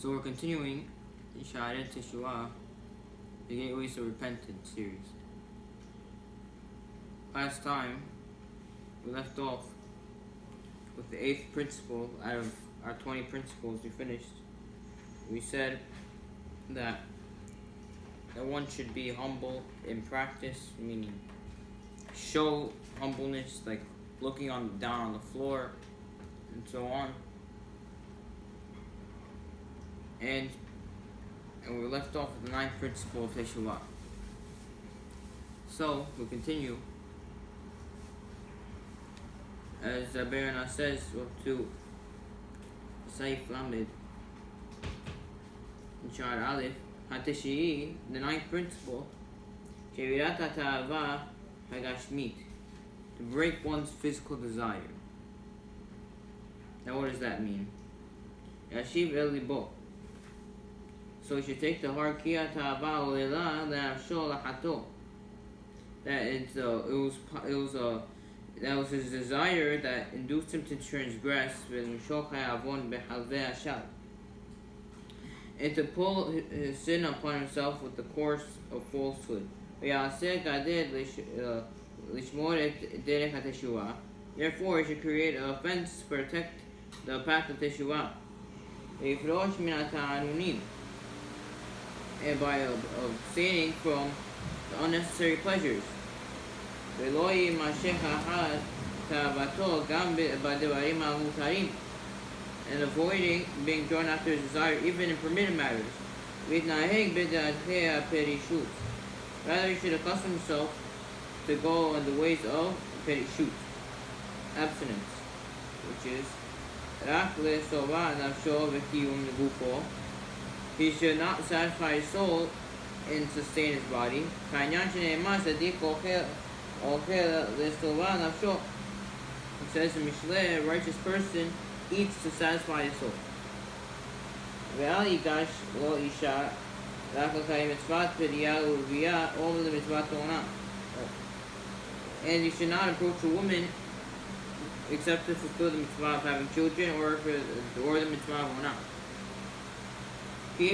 So we're continuing the Shaare Teshuva, the Gateways to Repentance series. Last time, we left off with the 8th principle out of our 20 principles we finished. We said that one should be humble in practice, meaning show humbleness, like looking down on the floor, and so on. And we left off with the 9th principle of teshuva. So we continue. As Barana says, to Saif Lamed in Sha'ar Aleph, HaTeshi'i, the 9th principle, Shevirat HaTa'ava HaGashmit, to break one's physical desire. Now what does that mean? Yashiv El Libo. So you should take the heart kia ta'ava olela le'avsho lachato. That was his desire that induced him to transgress and to pull his sin upon himself with the course of falsehood. Therefore, he should create a fence to protect the path of teshuva. And by abstaining from the unnecessary pleasures. And avoiding being drawn after his desire even in permitted matters. Rather, he should accustom himself to go in the ways of perishut, abstinence, which is he should not satisfy his soul and sustain his body. It says in Mishle, a righteous person eats to satisfy his soul. And you should not approach a woman except to fulfill the mitzvah of having children or the mitzvah of onah. So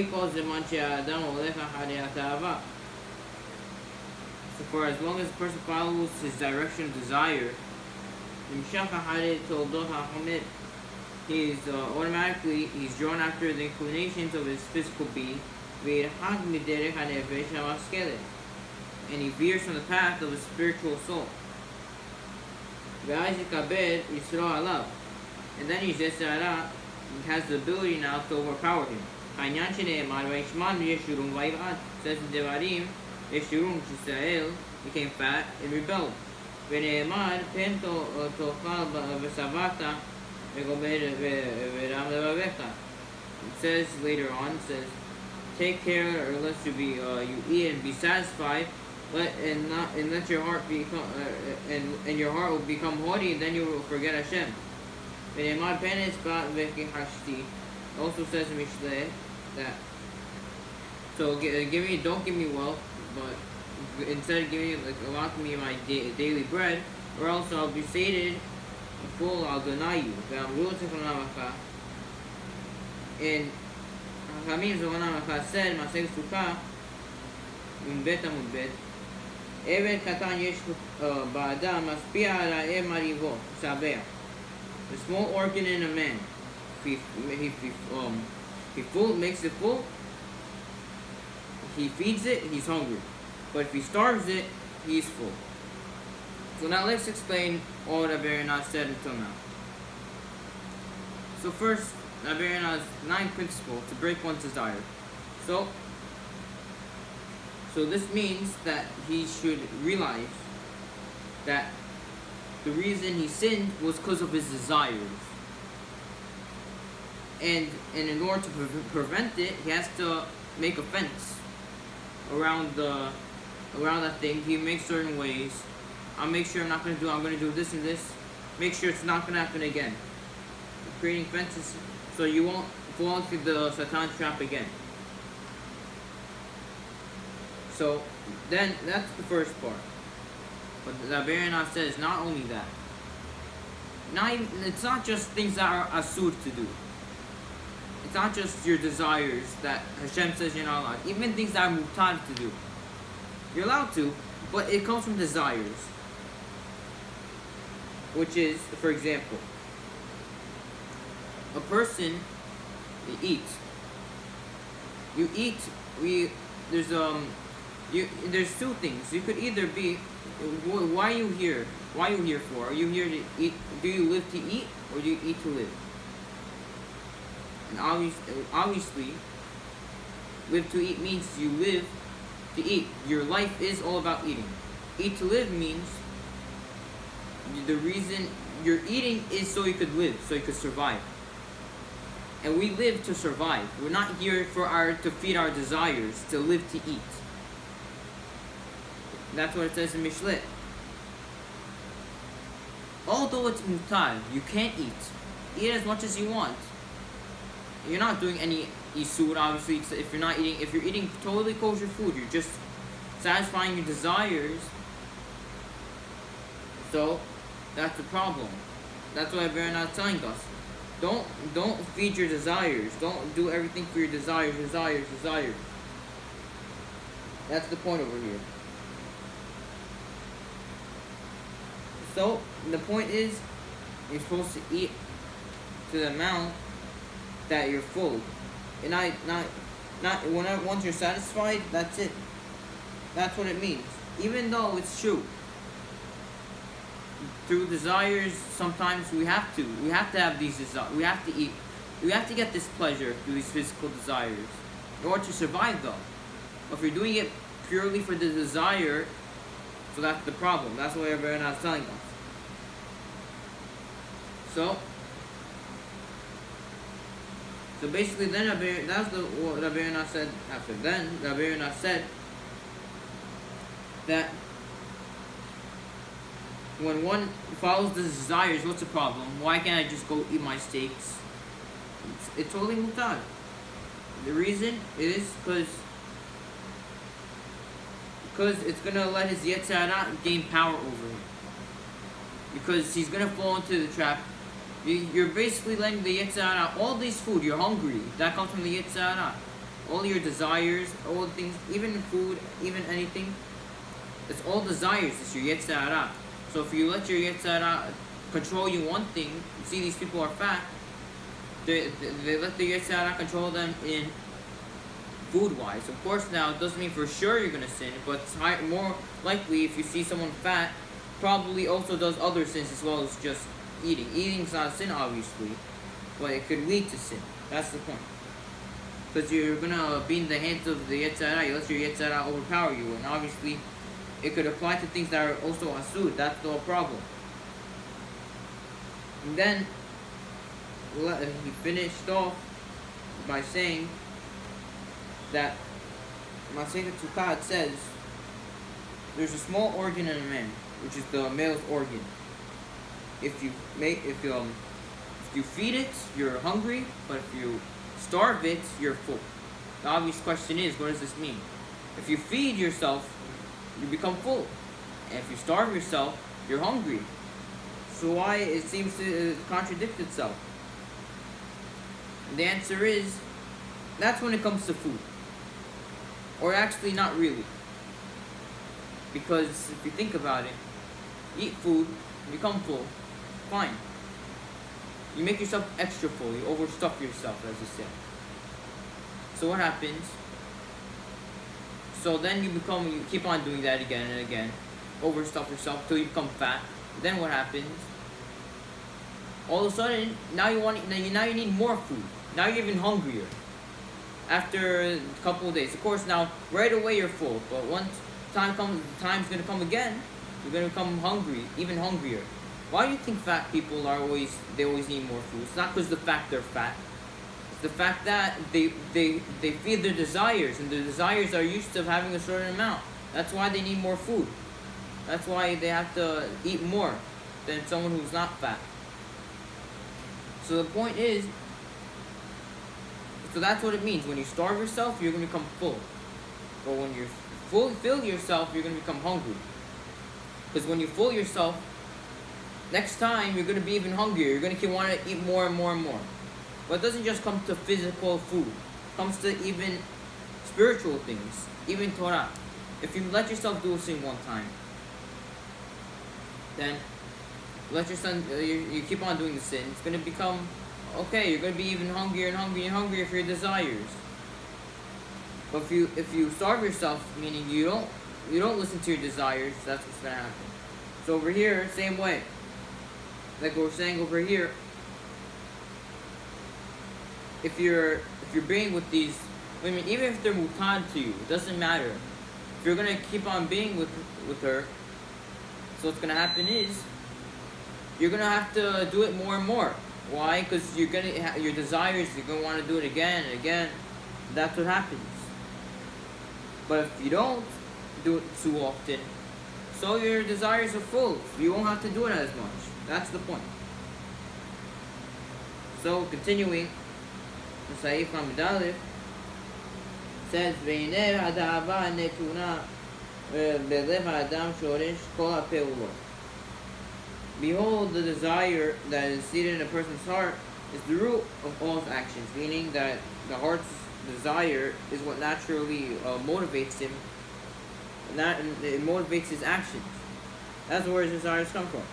for as long as the person follows his direction of desire, he's drawn after the inclinations of his physical being, and he veers from the path of his spiritual soul. And then he has the ability now to overpower him. Says in Devarim, Yeshurun, Israel, became fat and rebelled. It says later on, take care, or lest you eat and be satisfied, and let your heart become and your heart will become haughty, and then you will forget Hashem. Also says in Mishle that don't give me wealth, but instead give me allot me my daily bread, or else I'll be sated full. I'll deny you. And Hamim Zohanamaka said, Masek Sukkah in Bet Amud Bet, Eved Katan Yesh Ba'adam Maspia Ra'e Marivo Sabea. The small organ in a man, if he makes it full, he feeds it, he's hungry. But if he starves it, he's full. So now let's explain all that Barana said until now. So first, Barana's 9th principle, to break one's desire. So this means that he should realize that the reason he sinned was because of his desires. And in order to prevent it, he has to make a fence around that thing. He makes certain ways. I'm going to do this and this. Make sure it's not going to happen again. Creating fences so you won't fall into the Satan trap again. So then that's the first part. But the Barana says not only that. It's not just things that are asur to do. not just your desires that Hashem says you're not allowed. Even things that are mutar to do. You're allowed to, but it comes from desires. Which is, for example, a person eats. You eat. There's two things. You could either be, why are you here? Why are you here for? Are you here to eat? Do you live to eat, or do you eat to live? And obviously, live to eat means you live to eat. Your life is all about eating. Eat to live means the reason you're eating is so you could live, so you could survive. And we live to survive. We're not here to feed our desires, to live to eat. And that's what it says in Mishlet. Although it's mutar, you can't eat. Eat as much as you want. You're not doing any isur, obviously, if you're not eating. If you're eating totally kosher food, you're just satisfying your desires. So that's the problem. That's why we're not telling us. Don't feed your desires. Don't do everything for your desires. That's the point over here. So the point is, you're supposed to eat to the amount that you're full, and once you're satisfied, that's it. That's what it means. Even though it's true, through desires, sometimes we have to have these desires. We have to eat. We have to get this pleasure through these physical desires in order to survive, though. But if you're doing it purely for the desire, so that's the problem. That's what everyone is telling us. So basically, then that's what Rabbi Yonah said after. Then Rabbi Yonah said that when one follows the desires, what's the problem? Why can't I just go eat my steaks? It's totally mutar. The reason is because it's gonna let his yetzer hara gain power over him. Because he's gonna fall into the trap. You're basically letting the yetzer hara, all these food, you're hungry. That comes from the yetzer hara. All your desires, all the things, even food, even anything. It's all desires. It's your yetzer hara. So if you let your yetzer hara control you one thing, you see these people are fat. They let the yetzer hara control them in food-wise. Of course, now it doesn't mean for sure you're gonna sin, but it's more likely if you see someone fat, probably also does other sins as well as just eating. Eating's not a sin, obviously, but it could lead to sin. That's the point. Because you're gonna be in the hands of the yetzer hara. You let your yetzer hara overpower you, and obviously, it could apply to things that are also asur. That's the whole problem. And then he finished off by saying that Masechet Sukkot says there's a small organ in a man, which is the male's organ. If you feed it, you're hungry, but if you starve it, you're full. The obvious question is, what does this mean? If you feed yourself, you become full, and if you starve yourself, you're hungry. So why it seems to contradict itself? And the answer is, that's when it comes to food. Or actually, not really. Because if you think about it, eat food, become full, fine. You make yourself extra full, you overstuff yourself, as you say. So what happens? So then you keep on doing that again and again, overstuff yourself till you become fat. Then what happens? All of a sudden, now you need more food. Now you're even hungrier. After a couple of days, of course, now right away you're full. But once time comes, the time's gonna come again. You're gonna become hungry, even hungrier. Why do you think fat people always need more food? It's not because the fact they're fat. It's the fact that they feed their desires, and their desires are used to having a certain amount. That's why they need more food. That's why they have to eat more than someone who's not fat. So the point is, so that's what it means. When you starve yourself, you're going to become full. But when you fill yourself, you're going to become hungry. Because when you fill yourself, next time you're going to be even hungrier. You're going to want to eat more and more and more. But it doesn't just come to physical food. It comes to even spiritual things, even Torah. If you let yourself do a sin one time, then let your son, you keep on doing the sin, it's going to become, okay, you're going to be even hungrier and hungrier and hungrier for your desires. But if you starve yourself, meaning you don't listen to your desires, that's what's going to happen. So over here, same way. Like we're saying over here, if you're being with these women, even if they're mutad to you, it doesn't matter. If you're gonna keep on being with her, so what's gonna happen is you're gonna have to do it more and more. Why? Because you're gonna your desires. You're gonna want to do it again and again. That's what happens. But if you don't do it too often, so your desires are full. You won't have to do it as much. That's the point. So continuing, the Saif Hamid says, "Ve'iner hada'ava netuna belev ha'adam shoresh kol ha'peulot." Behold, the desire that is seated in a person's heart is the root of all his actions, meaning that the heart's desire is what naturally motivates him, and that it motivates his actions. That's where his desires come from.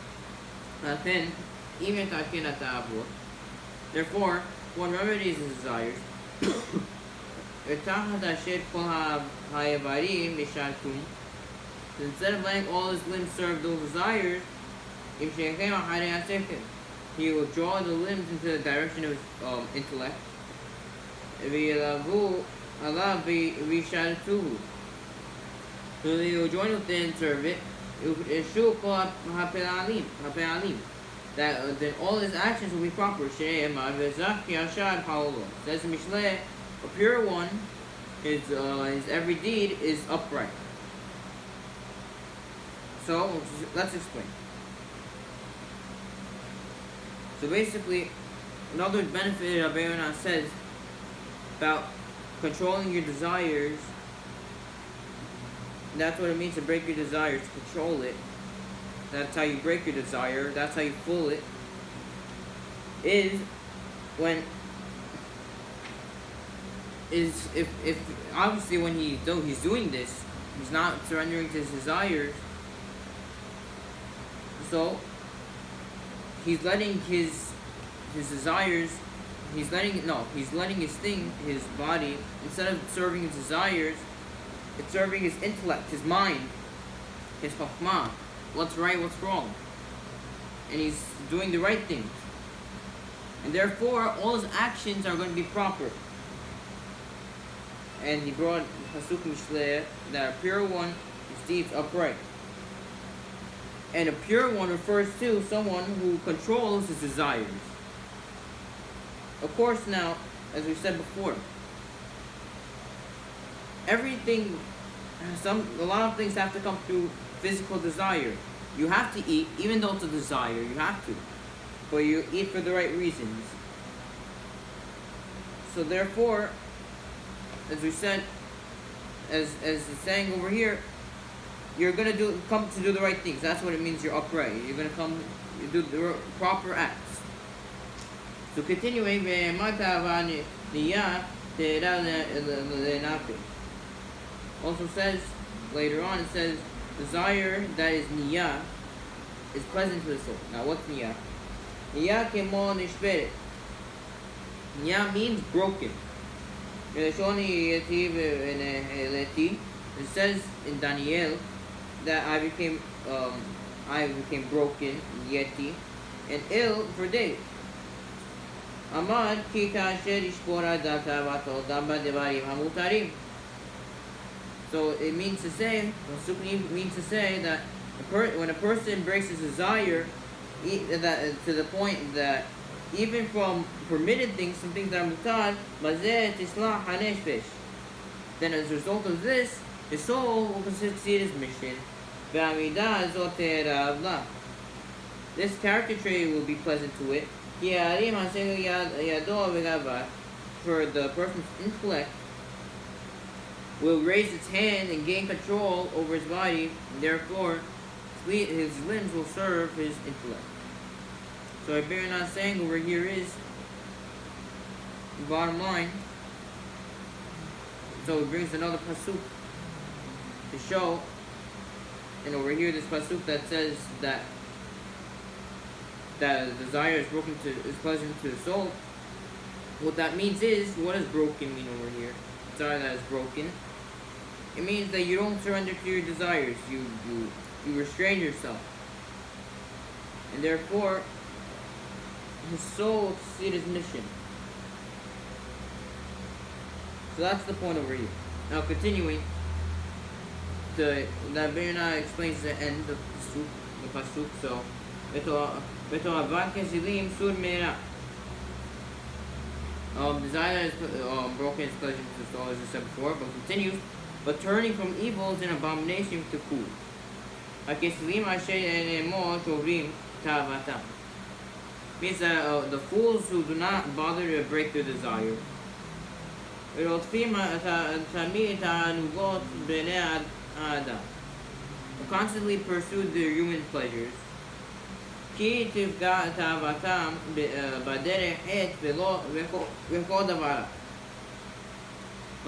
Therefore, one remedies his desires. Instead of letting all his limbs serve those desires, he will draw the limbs into the direction of his intellect. So he will join with it and serve it. That then all his actions will be proper. Says Mishle, a pure one, his every deed is upright. So let's explain. So basically, another benefit of Aaron says about controlling your desires. That's what it means to break your desires, to control it. That's how you break your desire. That's how you fool it. Is when if obviously when he's doing this, he's not surrendering to his desires. So he's letting his desires. He's letting his body, instead of serving his desires, it's serving his intellect, his mind, his chokhmah. What's right, what's wrong. And he's doing the right things. And therefore, all his actions are going to be proper. And he brought Pasuk Mishleh, that a pure one, his deeds upright. And a pure one refers to someone who controls his desires. Of course, now, as we said before, a lot of things have to come through physical desire. You have to eat, even though it's a desire, you have to. But you eat for the right reasons. So therefore, as we said, as it's saying over here, you're gonna come to do the right things. That's what it means. You're upright. You're gonna do the proper acts. So continuing, also says later on, it says desire that is niyah is pleasant to the soul. Now what's niyah? Niyah kemo nishberet. Niyah means broken. It says in Daniel that I became broken, yeti, and ill for days. Amad ki kasher ishpora data vato damba devarim hamutarim. So it means to say that when a person breaks his desire, to the point that even from permitted things, some things that are mutar, then as a result of this, his soul will succeed his mission. This character trait will be pleasant to it. For the person's intellect will raise its hand and gain control over his body, and therefore his limbs will serve his intellect. So what Baron is saying over here is bottom line, so it brings another pasuk to show, and over here this pasuk that says that the desire is pleasant to the soul. What that means is, what does broken mean over here? Desire that is broken. It means that you don't surrender to your desires. You restrain yourself, and therefore his soul succeed his mission. So that's the point over here. Now continuing, that Verna explains the end of the pasuk. So, desire is broken is pleasant to the soul, as I said before, but continues. But turning from evil is an abomination to food. Means that the fools who do not bother to break their desire, constantly pursue their human pleasures. When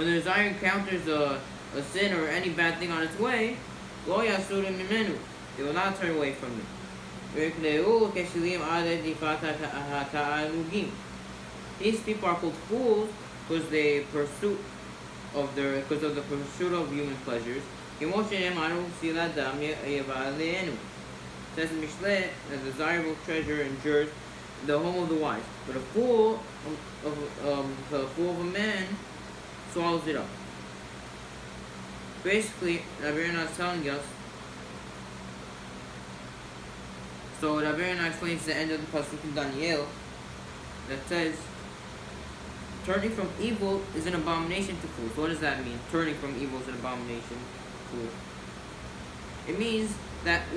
the desire encounters a sin or any bad thing on its way, they will not turn away from it. These people are called fools because of the pursuit of human pleasures. Says in Mishle, a desirable treasure endures the home of the wise, but a fool of a man swallows it up. Basically, Rabbeinu is telling us. So Rabbeinu explains the end of the pasuk in Daniel that says, turning from evil is an abomination to fools. What does that mean? Turning from evil is an abomination to fools. It means that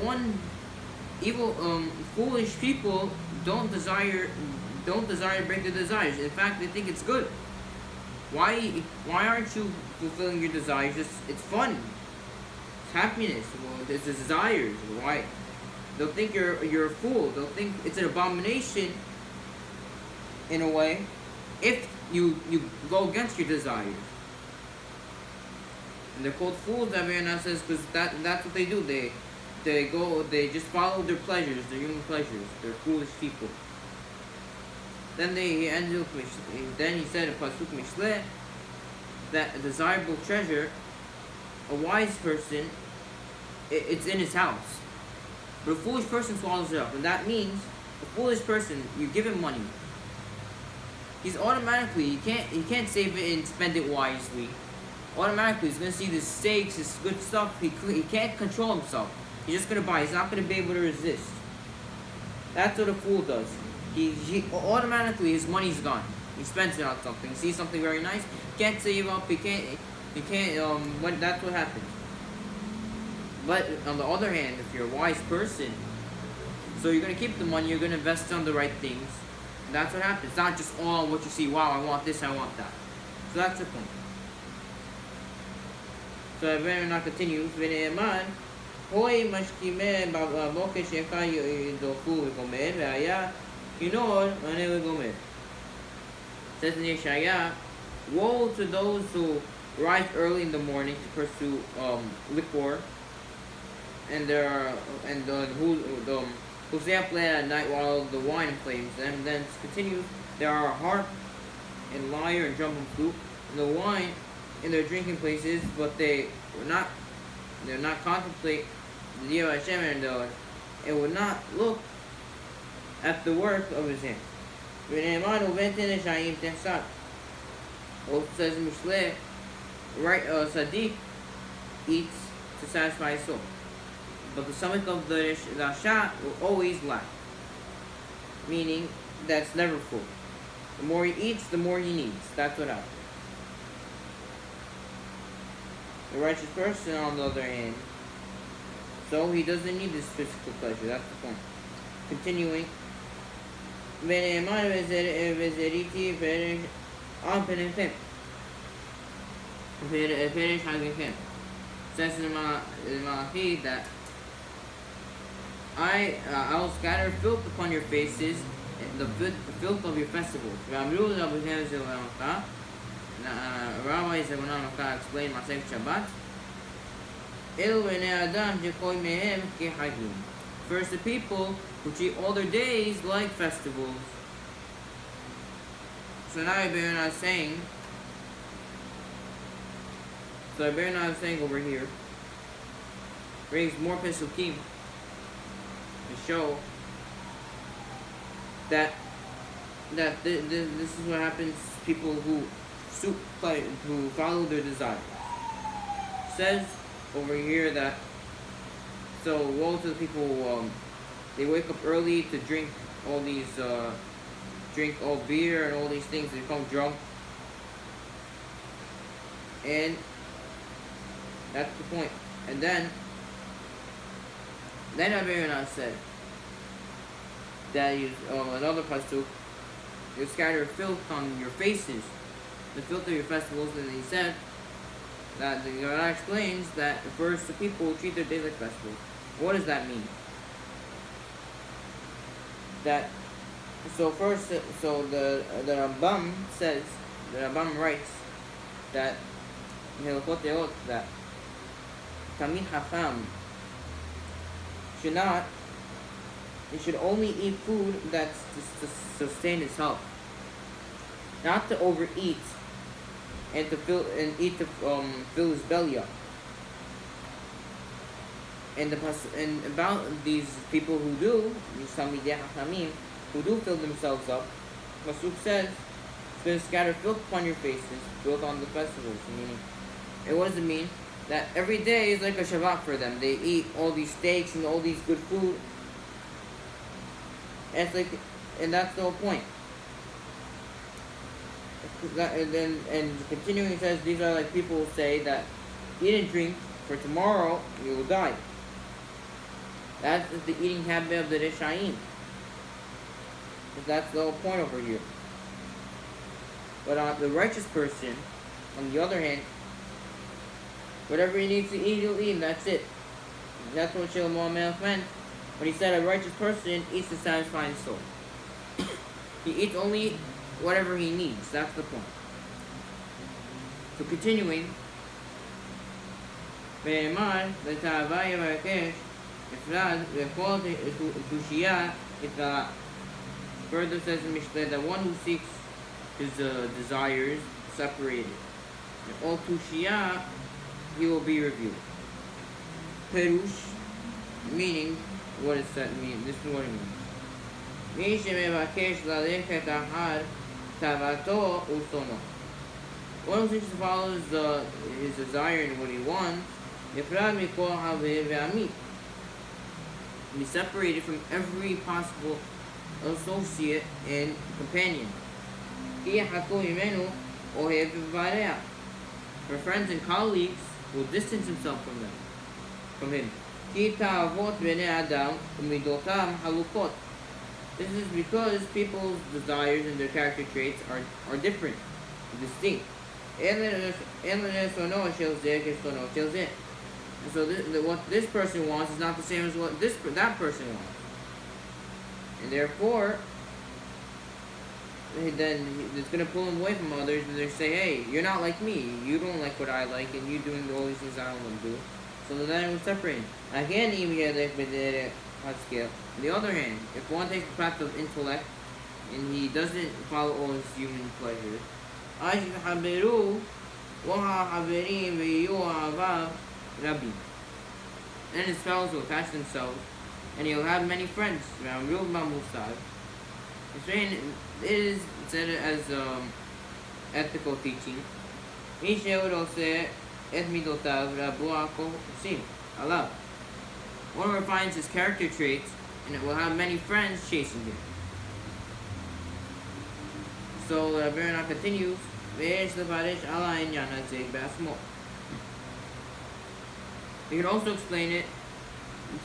foolish people don't desire to break their desires. In fact, they think it's good. Why aren't you fulfilling your desires? It's fun. It's happiness. Well, it's desires. Why? They'll think you're a fool. They'll think it's an abomination in a way if you go against your desires. And they're called fools, that Verna says, because that's what they do. They just follow their pleasures, their human pleasures. They're foolish people. Then he said in pasuk Mishle that a desirable treasure, a wise person, it's in his house. But a foolish person swallows it up, and that means a foolish person, you give him money, he's automatically he can't save it and spend it wisely. Automatically, he's gonna see the steaks, this good stuff. He can't control himself. He's just gonna buy. He's not gonna be able to resist. That's what a fool does. He automatically his money's gone. He spends it on something. He sees something very nice. He can't save up. He can't. That's what happens. But on the other hand, if you're a wise person, so you're gonna keep the money. You're gonna invest on the right things. And that's what happens. It's not just all what you see. Wow, I want this. I want that. So that's the point. So I better not continue. הוי משכימה בבוקר שכה ידרכו וגומר, והיה כינור עונה וגומר. Says in Yeshaya, woe to those who rise early in the morning to pursue liquor, and who stay up late at night while the wine flames. And then it continues, there are harp and lyre and drum and flute, and the wine in their drinking places, but they will not contemplate the Year of Hashem, and will not look at the work of his hand. Also says in Mishle, right, Sadiq eats to satisfy his soul, but the stomach of the Rasha will always lack, meaning that's never full. The more he eats, the more he needs. That's what happens. The righteous person, on the other hand, so he doesn't need this physical pleasure. That's the point. Continuing. Says in Malachi that I will scatter filth upon your faces the filth of your festivals. Rabbi Zebulon explained Masech Shabbat. First, the people who treat all their days like festivals. So now Rabbeinu is saying. So Rabbeinu is saying over here, brings more pesukim to show that this is what happens to people who follow their desires. Says over here that so woe to the people they wake up early to drink all these drink all beer and all these things, they become drunk, and that's the point. And then Rabbeinu said that another pasuk, you scatter filth on your faces, the filth of your festivals, and he said that the Gemara explains that first the people treat their days like festivals. What does that mean? That so first, so the Rambam says, the Rambam writes that that Tamid Hacham he should only eat food that's to sustain his health, not to overeat and to fill his belly up. And about these people who do, these Tamidei Hachamim, who do fill themselves up, Pasuk says it's going to scatter filth upon your faces, filth on the festivals. Meaning, and what does it mean? That every day is like a Shabbat for them. They eat all these steaks and all these good food. And it's like, and that's the whole point. And continuing, it says these are like people who say that eat and drink, for tomorrow you will die. That is the eating habit of the Rishaim. That's the whole point over here. But the righteous person, on the other hand, whatever he needs to eat, he'll eat, and that's it. That's what Shlomo HaMelech meant when he said a righteous person eats to satisfy his soul. He eats only whatever he needs. That's the point. So continuing, further says in Mishlei that one who seeks his desires separated, and all tushiyah he will be revealed. Perush, meaning, what does that mean? This is what it means. One who seeks to follow his desire and what he wants, be separated from every possible associate and companion. For friends and colleagues will distance himself from him. This is because people's desires and their character traits are different, distinct. And so what this person wants is not the same as what that person wants. And therefore, then it's going to pull him away from others, and they say, hey, you're not like me. You don't like what I like, and you're doing all these things I don't want to do. So then it will separate him. Again, on the other hand, if one takes the path of intellect, and he doesn't follow all his human pleasures, and his fellows will attach themselves, and he'll have many friends. It is said as ethical teaching. One refines his character traits, and it will have many friends chasing him. So Rabbeinu continues. You can also explain it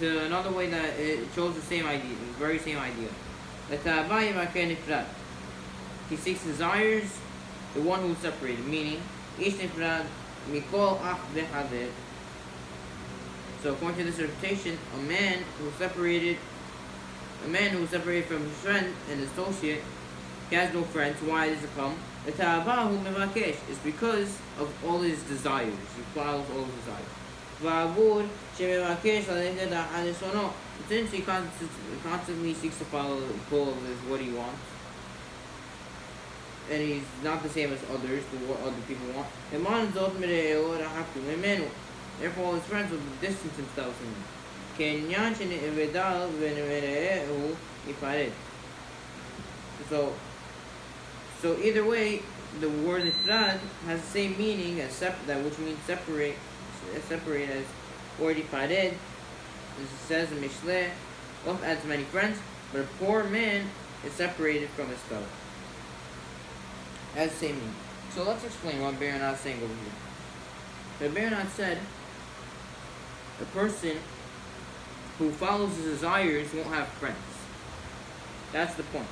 to another way that it shows the same idea, the very same idea. He seeks desires, the one who is separated, meaning so according to this interpretation, a man who is separated A man who is separated from his friend and associate, he has no friends. Why does it come? It's because of all his desires. He follows all his desires. Since he constantly seeks to follow what he wants, and he's not the same as others, what other people want. Therefore, all his friends will distance themselves from him. So either way, the word ifrad has the same meaning as which means separate as word ifared. It says in Mishle, wealth adds many friends, but a poor man is separated from his fellow. Has the same meaning. So let's explain what Baronat is saying over here. The Baronat said, a person who follows his desires won't have friends. That's the point.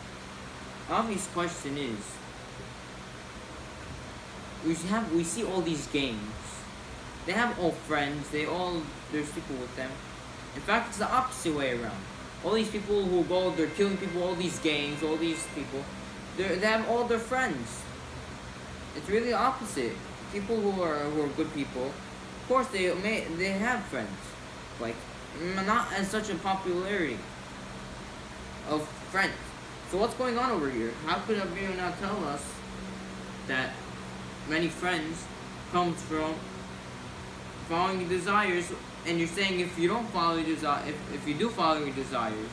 Obvious question is, we see all these gangs. They have all friends. There's people with them. In fact, it's the opposite way around. All these people who go, they're killing people. All these gangs, all these people, they have all their friends. It's really the opposite. People who are good people, of course they have friends, like not as such a popularity of friends. So what's going on over here? How could Abiru not tell us that many friends comes from following your desires? And you're saying if you don't follow your desires, if you do follow your desires,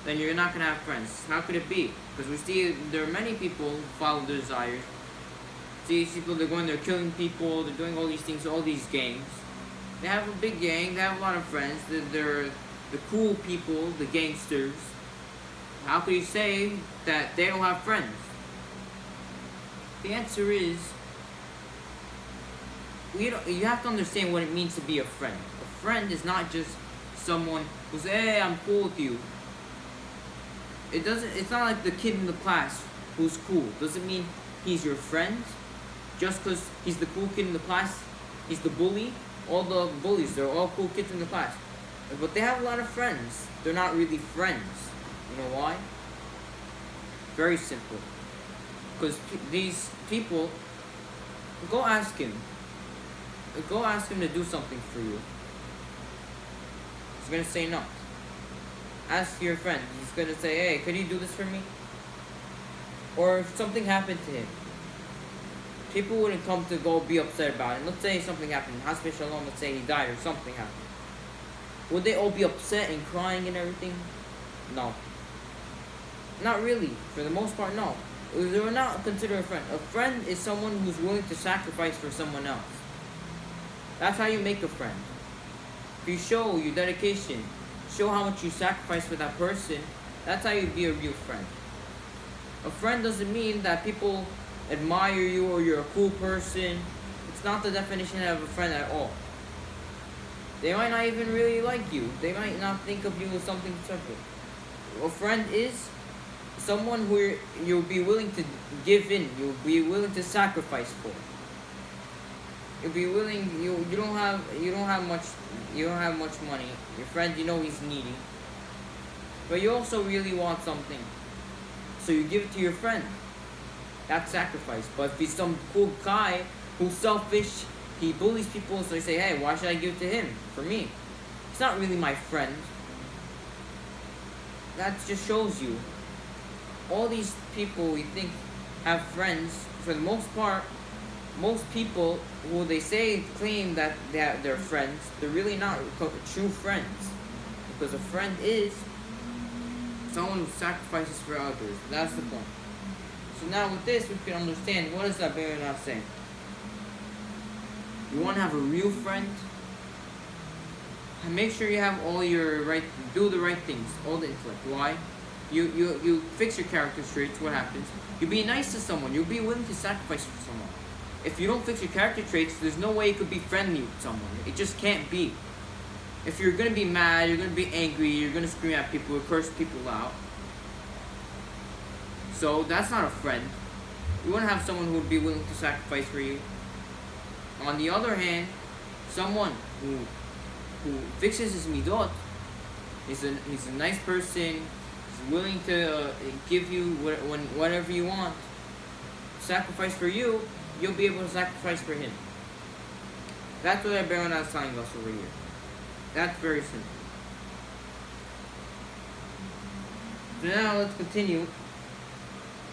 then you're not gonna have friends. How could it be? Because we see there are many people who follow their desires. See these people, they're going, they're killing people, they're doing all these things, all these gangs. They have a big gang, they have a lot of friends, they're the cool people, the gangsters. How could you say that they don't have friends? The answer is, you have to understand what it means to be a friend. A friend is not just someone who says, hey, I'm cool with you. It's not like the kid in the class who's cool. Doesn't mean he's your friend. Just because he's the cool kid in the class, he's the bully. All the bullies, they're all cool kids in the class. But they have a lot of friends. They're not really friends. You know why? Very simple. Because these people, go ask him to do something for you. He's going to say no. Ask your friend. He's going to say, hey, could you do this for me? Or if something happened to him, people wouldn't come to go be upset about it. Let's say something happened. Hasbe Shalom, let's say he died or something happened. Would they all be upset and crying and everything? No. Not really. For the most part, no. They were not considered a friend. A friend is someone who's willing to sacrifice for someone else. That's how you make a friend. If you show your dedication, show how much you sacrifice for that person, that's how you be a real friend. A friend doesn't mean that people admire you or you're a cool person. It's not the definition of a friend at all. They might not even really like you. They might not think of you as something separate. A friend is someone who you'll be willing to give in. You'll be willing to sacrifice for. You'll be willing. You don't have much money. Your friend, you know he's needy, but you also really want something, so you give it to your friend. That's sacrifice. But if he's some cool guy who's selfish, he bullies people, so you say, hey, why should I give it to him? For me. He's not really my friend. That just shows you. All these people we think have friends, for the most part, most people who they claim that they're friends, they're really not true friends. Because a friend is someone who sacrifices for others. That's the point. So now with this, we can understand what is that Baron not saying. You want to have a real friend? And make sure you have all your do the right things, all the intellect. Why? You fix your character traits. What happens? You be nice to someone. You'll be willing to sacrifice for someone. If you don't fix your character traits, there's no way you could be friendly with someone. It just can't be. If you're gonna be mad, you're gonna be angry, you're gonna scream at people, curse people out. So that's not a friend. You want to have someone who would be willing to sacrifice for you. On the other hand, someone who fixes his midot, he's a nice person, He's willing to give you whatever you want. Sacrifice for you, you'll be able to sacrifice for him. That's what Abraham is telling us over here. That's very simple. So now let's continue.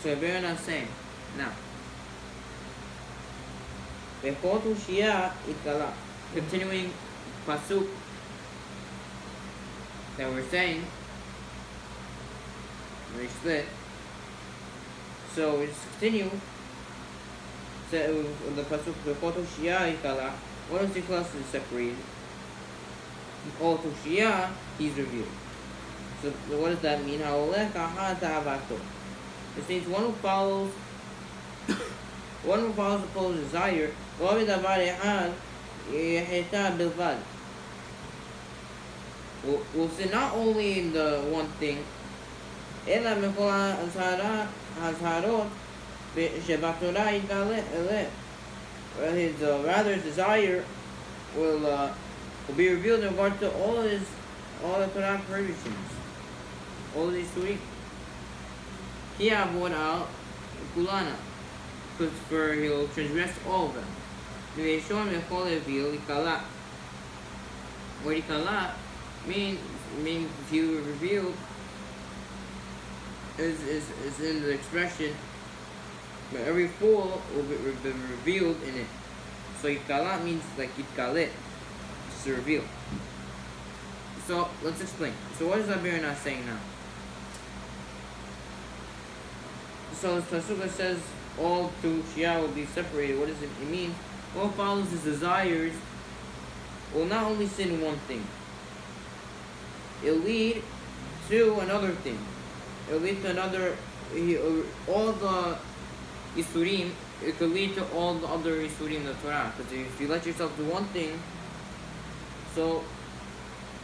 So Abraham is saying, now, continuing pasuk that we're saying, we split. So we just continue. So the pasuk bekotu shia ikala. What is the class is separated? All to shia, he's revealed. So what does that mean? It means one who follows the Paul's desire. We'll say not only in the one thing, rather his desire will be revealed in regard to all the Torah prohibitions, all these three. Because for he'll transgress all of them. What ikala means if you revealed is in the expression, but every fool will be revealed in it. So ikala means like itkalet, to reveal. So let's explain. So what is Abirana saying now? So the Teshuva says all to Shia will be separated. What does it mean? All follows his desires will not only sin one thing. It'll lead to another thing. It'll lead to another. All the Isurim, it could lead to all the other Isurim in the Torah. Because if you let yourself do one thing, so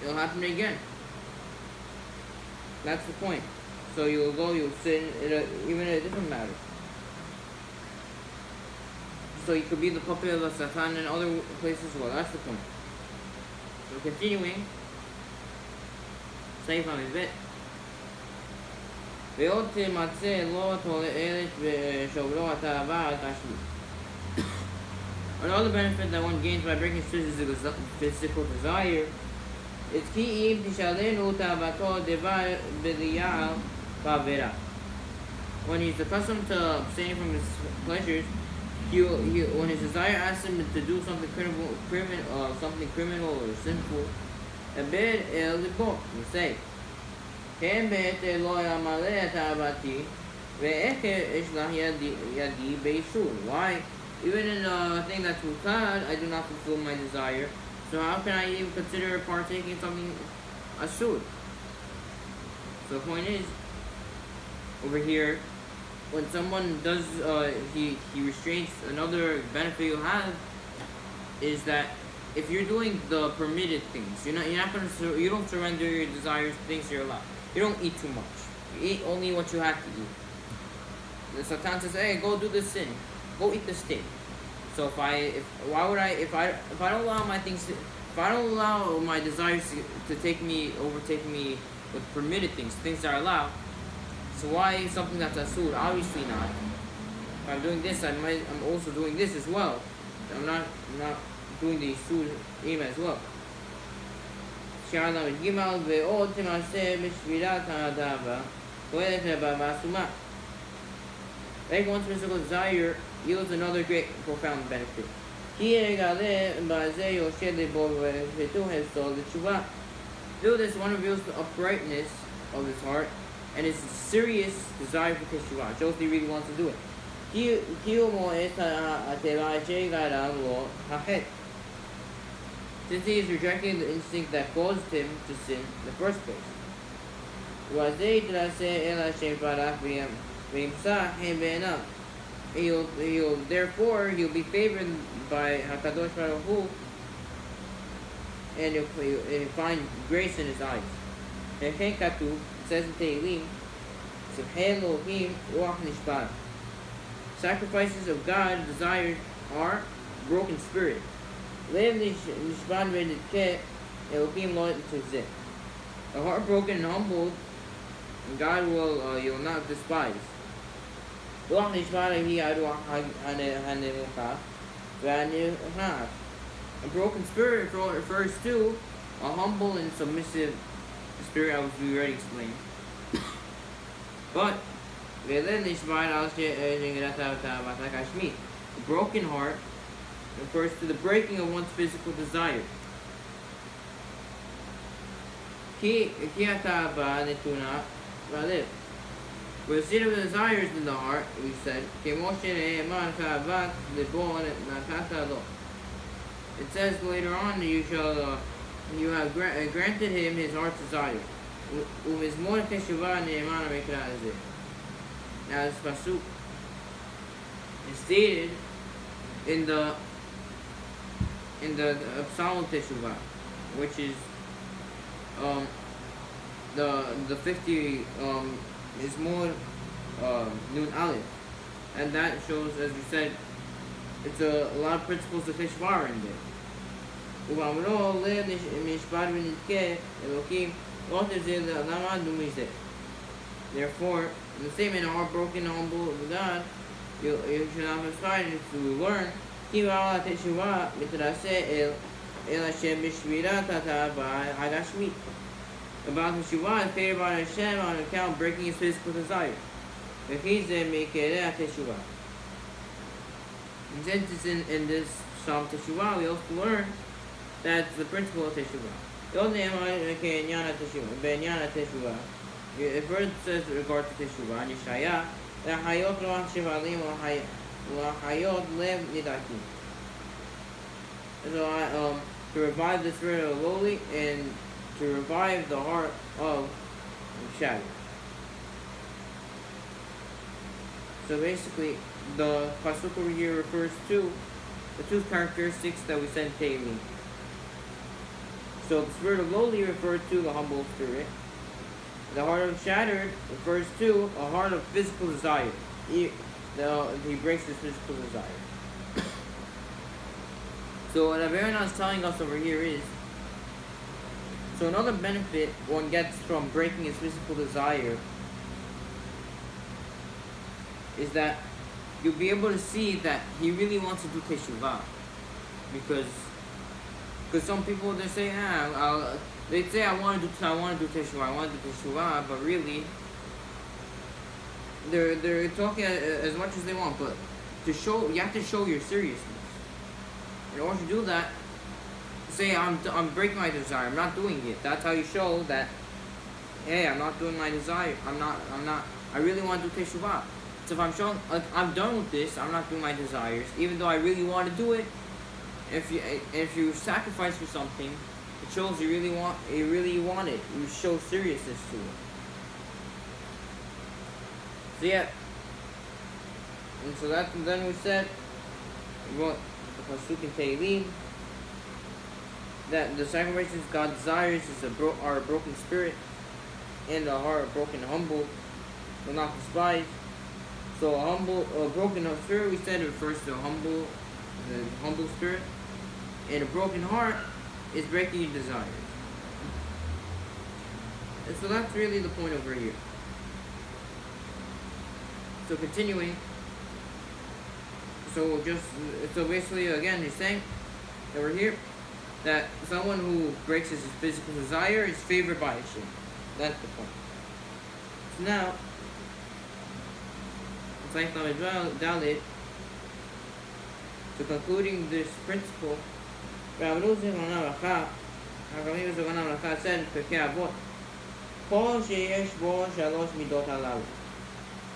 it'll happen again. That's the point. So you'll sin even in a different matter. So you could be the puppet of the Satan in other places as well. That's the point. So continuing, say from his bit. Another benefit that one gains by breaking his physical desire is when he's accustomed to abstaining from his pleasures, when his desire asks him to do something criminal or sinful, you say, why? Even in a thing that's mutad, I do not fulfill my desire. So how can I even consider partaking in something asur? So the point is, over here, when someone does, he restrains, another benefit you'll have is that if you're doing the permitted things, you don't surrender your desires to things you're allowed. You don't eat too much. You eat only what you have to eat. The Satan says, "Hey, go do this sin. Go eat this steak." So if I don't allow my things, if I don't allow my desires to overtake me with permitted things that are allowed. So why something that's asur? Obviously not. If I'm doing this, I'm also doing this as well. I'm not doing the asur aim as well. Like one's physical desire yields another great, profound benefit. Do this, one reveals the uprightness of his heart and his serious desire for teshuva. Shows he really wants to do it. Since he is rejecting the instinct that caused him to sin in the first place. He'll be favored by Hakadosh Baruch Hu, and he'll find grace in his eyes. It says in Tehillim, sacrifices of God desired are broken spirit. The heart broken and humbled God will you will not despise. רוח נשבע היא הרוח הנמוכה והנכנעת. A broken spirit refers to a humble and submissive spirit, as we already explained. But a broken heart refers to the breaking of one's physical desire. For the seed of the desires in the heart, we said, it says later on, you have granted him his heart's desire. Now this pasuk is stated in the Psalm of Teshuva, which is the 50 is more Nun Aleph, and that shows, as we said, it's a lot of principles of teshuva in there. Therefore, in the statement, a heart broken and humble with God, you should not aspire to learn about teshuva and favor by Hashem on account of breaking his physical desire. And since it's in this Psalm Teshuva, we also learn that's the principle of Teshuva. It first says with regard to Teshuva, in Yeshaya, so to revive the spirit of the lowly and to revive the heart of shaare. So basically, the pasuk over here refers to the two characteristics that we said in Tehillim. So the spirit of lowly refers to the humble spirit. The heart of shattered refers to a heart of physical desire. He breaks his physical desire. So what Averna is telling us over here is, so another benefit one gets from breaking his physical desire is that you'll be able to see that he really wants to do teshuva, because some people they say they say I want to do teshuva, but really they're talking as much as they want, but you have to show your seriousness. In order to do that, say I'm breaking my desire, I'm not doing it. That's how you show that, hey, I'm not doing my desire. I really want to do teshuva. So if I'm showing, like, I'm done with this, I'm not doing my desires, even though I really want to do it. If you sacrifice for something, it shows you really want it. You show seriousness to it. So yeah, and so then we said, what the pasuk in Tehillim, that the sacrifices God desires is are a broken spirit and a heart broken and humble, will not despise. So a broken spirit, we said, refers to the humble spirit, and a broken heart is breaking your desires. And so that's really the point over here. So continuing, so basically again he's saying over here that someone who breaks his physical desire is favored by Hashem. That's the point. So now, so concluding this principle, said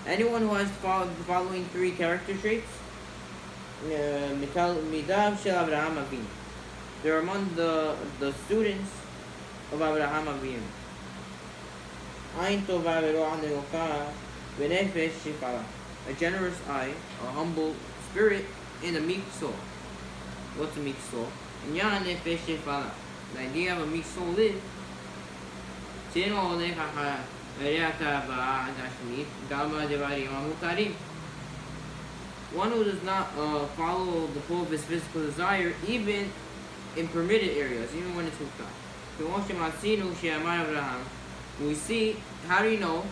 anyone who has the following three character traits, they're among the students of Abraham Avinu. A generous eye, a humble spirit, and a meek soul. What's a meek soul? The idea of a meek soul is one who does not follow the pull of his physical desire, even in permitted areas, even when it's mukta. We see, how do you know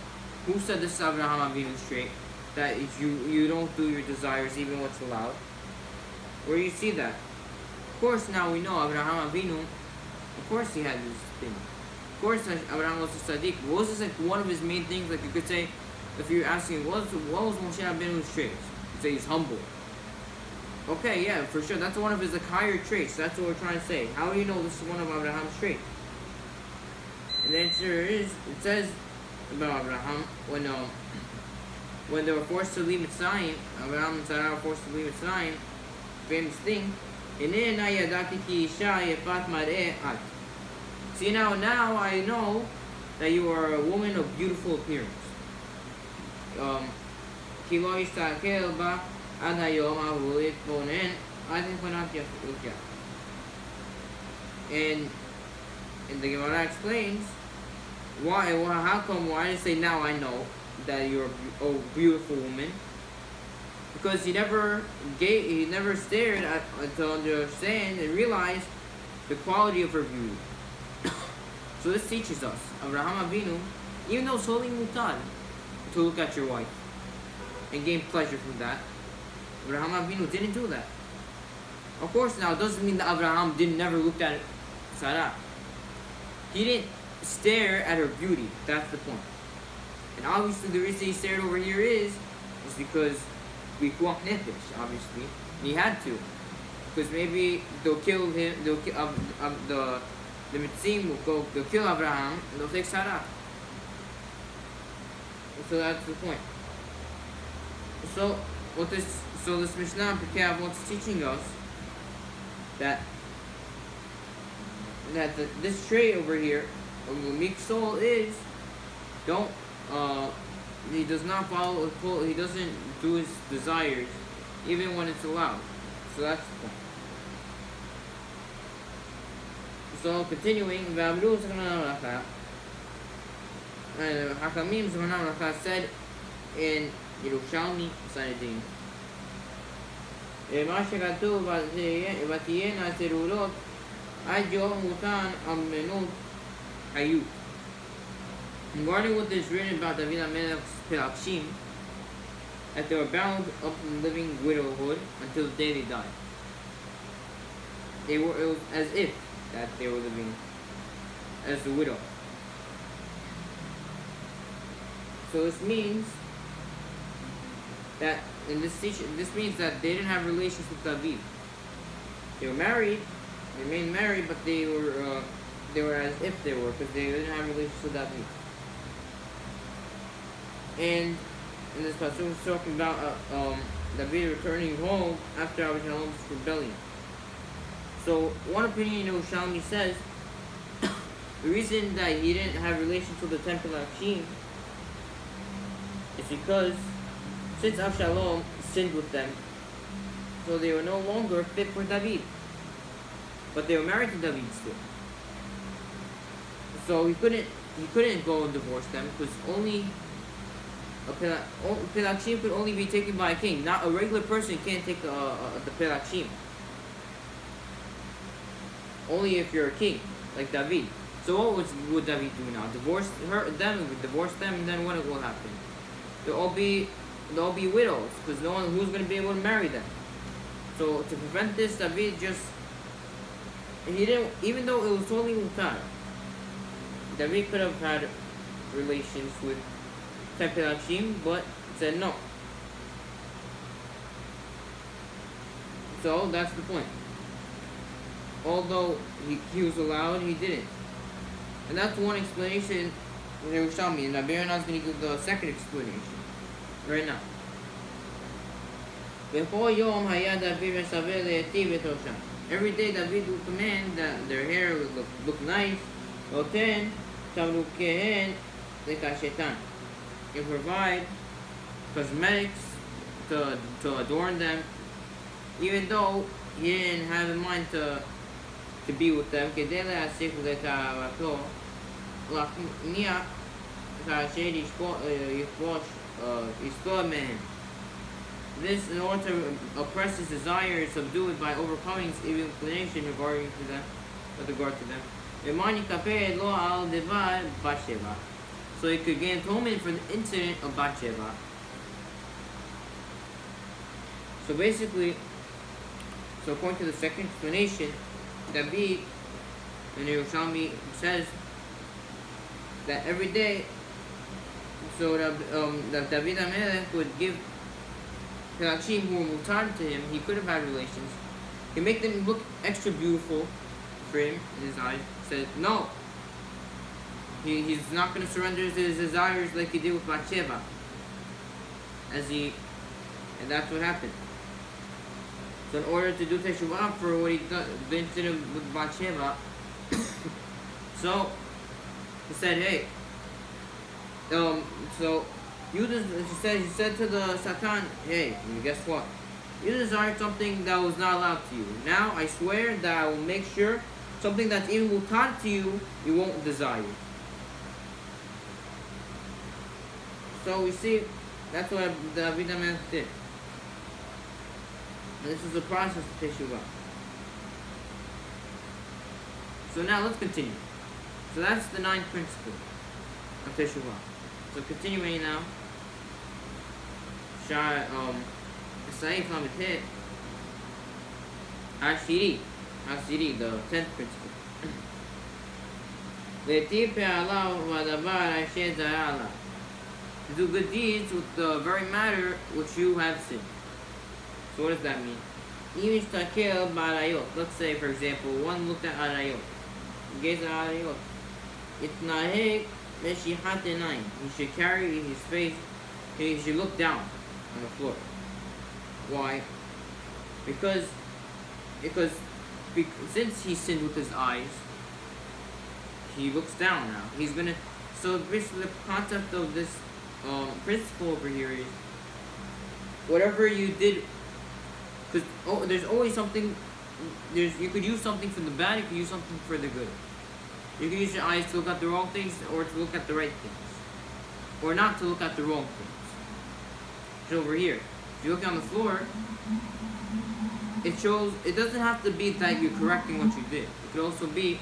Who said this is Abraham Avinu's trait? That if you don't do your desires even what's allowed? Where do you see that? Of course, now we know Abraham Avinu. Of course, he had this thing. Of course, Abraham was a tzaddik. What was this, like one of his main things? Like you could say, if you're asking, what was Moshe Rabbeinu's traits? You say he's humble. Okay, yeah, for sure. That's one of his like higher traits. That's what we're trying to say. How do you know this is one of Abraham's traits? And the answer is, it says about Abraham when they were forced to leave Mitzrayim, Abraham and Sarah were forced to leave Mitzrayim. Famous thing. See now I know that you are a woman of beautiful appearance. And the Gemara explains why did it say now I know that you're a beautiful woman? Because he never stared to understand and realize the quality of her beauty. So this teaches us, Abraham Avinu, even though it's holy mutar to look at your wife and gain pleasure from that, Abraham Avinu didn't do that. Of course, now it doesn't mean that Abraham never looked at Sarah. He didn't stare at her beauty. That's the point. And obviously, the reason he stared over here is because pikuach nefesh, obviously, and he had to, because maybe they'll kill him. They'll kill the Mitzim will go. They'll kill Abraham and they'll take Sarah. So that's the point. So this Mishnah Pirkei Avot is teaching us that this trait over here of the meek soul is he does not he doesn't do his desires even when it's allowed. So that's the point. So continuing, Hakamim said in Yerushalmi Sanhedrin, מה שכתוב ותהיינה צרורות עד יום מותן אמנות היו. Regarding what is written about David HaMelech's Pelakshim, that they were bound up in living widowhood until the day they died. It was as if that they were living as a widow. So this means that this means that they didn't have relations with David. They were married, they remained married, but they were as if they were, because they didn't have relations with David. And in this passage, it's talking about David returning home after Absalom's rebellion. So one opinion in Yerushalmi says the reason that he didn't have relations with the temple Pelakshim is because since Absalom sinned with them, so they were no longer fit for David. But they were married to David still. So he couldn't go and divorce them, because only Pelakshim could only be taken by a king. Not a regular person can't take the Pelakshim. Only if you're a king, like David. So what would David do now? Divorce them, and then what will happen? They'll all be widows, because no one who's going to be able to marry them. So to prevent this, David he didn't, even though it was totally mutar, David could have had relations with Pelakshim, but said no. So that's the point. Although he was allowed, he didn't. And that's one explanation in Yerushalmi, and Rabbi Yonah is going to give the second explanation right now. Every day David would command that their hair would look nice, and provide cosmetics to adorn them, even though he didn't have in mind to be with them. This in order to oppress his desire and subdue it by overcoming his evil inclination with regard to them. so he could gain atonement for the incident of Bathsheba. So basically, so according to the second explanation, David in Yerushalmi says that every day, so that David HaMelech would give Pelachim who were mutar to him, he could have had relations. He make them look extra beautiful for him in his eyes. Said no. He's not going to surrender his desires like he did with Bathsheba. And that's what happened. So in order to do teshuva for what he did, the incident with Bathsheba, so he said, hey, so he said to the Satan, hey, guess what? You desired something that was not allowed to you. Now I swear that I will make sure something that's even mutar to you, you won't desire. So we see that's what David HaMelech did. And this is the process of teshuva. So now let's continue. So that's the 9th principle of teshuva. So continuing now. Saif Lamet Ashiri, the 10th principle. To do good deeds with the very matter which you have sinned. So what does that mean? Let's say, for example, one looked at arayot. Gaze at arayot. He should carry his face. He should look down on the floor. Why? Because since he sinned with his eyes, he looks down now. He's gonna. So basically, the concept of this principle over here is whatever you did. Because there's always something. You could use something for the bad. You could use something for the good. You can use your eyes to look at the wrong things, or to look at the right things, or not to look at the wrong things. So over here, if you look on the floor, it shows. It doesn't have to be that you're correcting what you did. It could also be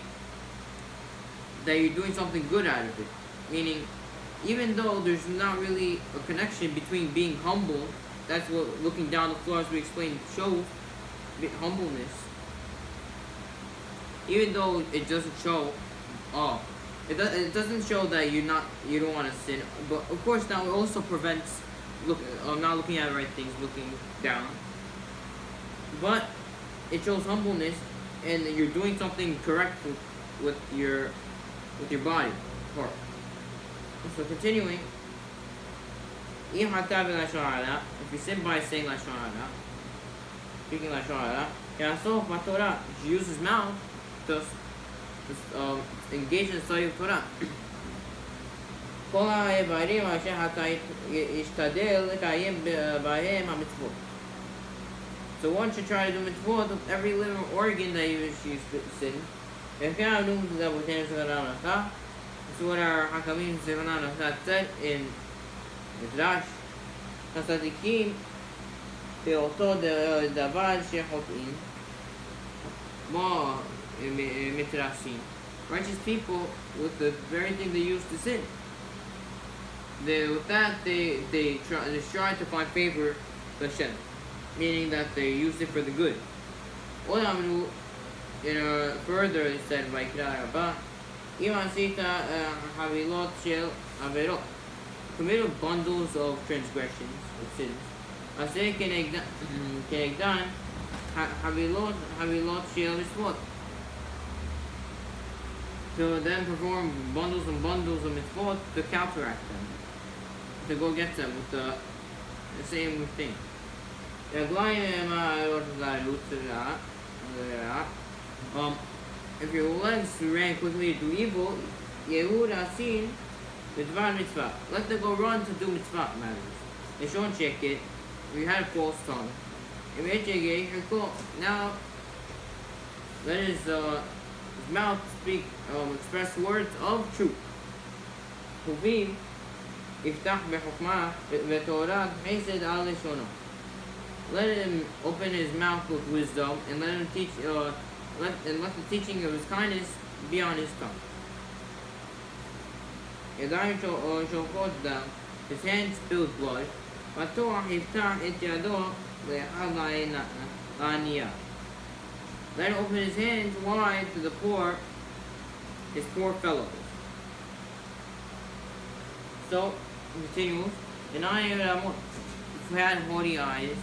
that you're doing something good out of it. Meaning, even though there's not really a connection between being humble, that's what looking down the floor, as we explained, shows humbleness. Even though it doesn't show, it doesn't show that you don't want to sin. But of course, now it also prevents not looking at the right things, looking down. But it shows humbleness, and you're doing something correct with your body part. So continuing, if you sin by saying lashon hara, speaking lashon hara, you should use his mouth to engage in the study of Torah. So one should try to do mitzvot with every living organ that you sin. This is what our Hakamim said in Midrash. הצדיקים באותו דבר שחוטאים, כמו מתרשים. Righteous people, with the very thing they used to sin, with that they try to find favor with Hashem, meaning that they used it for the good. Further it said by Rabba, אם עשית חבילות של עבירות, committed bundles of transgressions, of sins, עשה כנגדן חבילות של מצוות. To then perform bundles and bundles of mitzvot to counteract them, to go get them with the same thing. If your legs ran quickly to do evil, Yehud Asin Midvar Mitzvah. Let them go run to do mitzvah matters. Yeshon check it. We had a false tongue. Now let his mouth speak, express words of truth. Tovim Iftach bechokmah v'torah chesed al leshono. Let him open his mouth with wisdom, and let him teach. Let the teaching of his kindness be on his tongue. ידיים שופכות דם, his hands spilled blood, בטוח יפתח את ידו לאחד לענייה. Then open his hands wide to the poor, his poor fellows. So, he continues, if he had haughty eyes,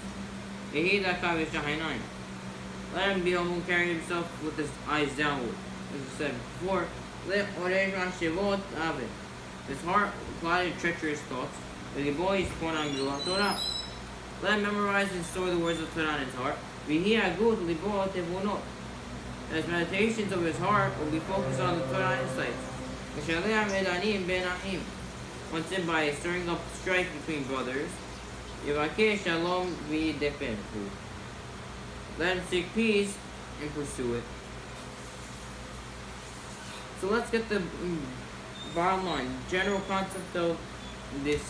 let him be humble, carry himself with his eyes downward. As I said before, his heart plotted treacherous thoughts, but the boy is Torah. Let him memorize and store the words of Torah in his heart. As meditations of his heart will be focused on the Torah insights. Once in by stirring up strife between brothers, let him seek peace and pursue it. So let's get the bottom line, general concept of this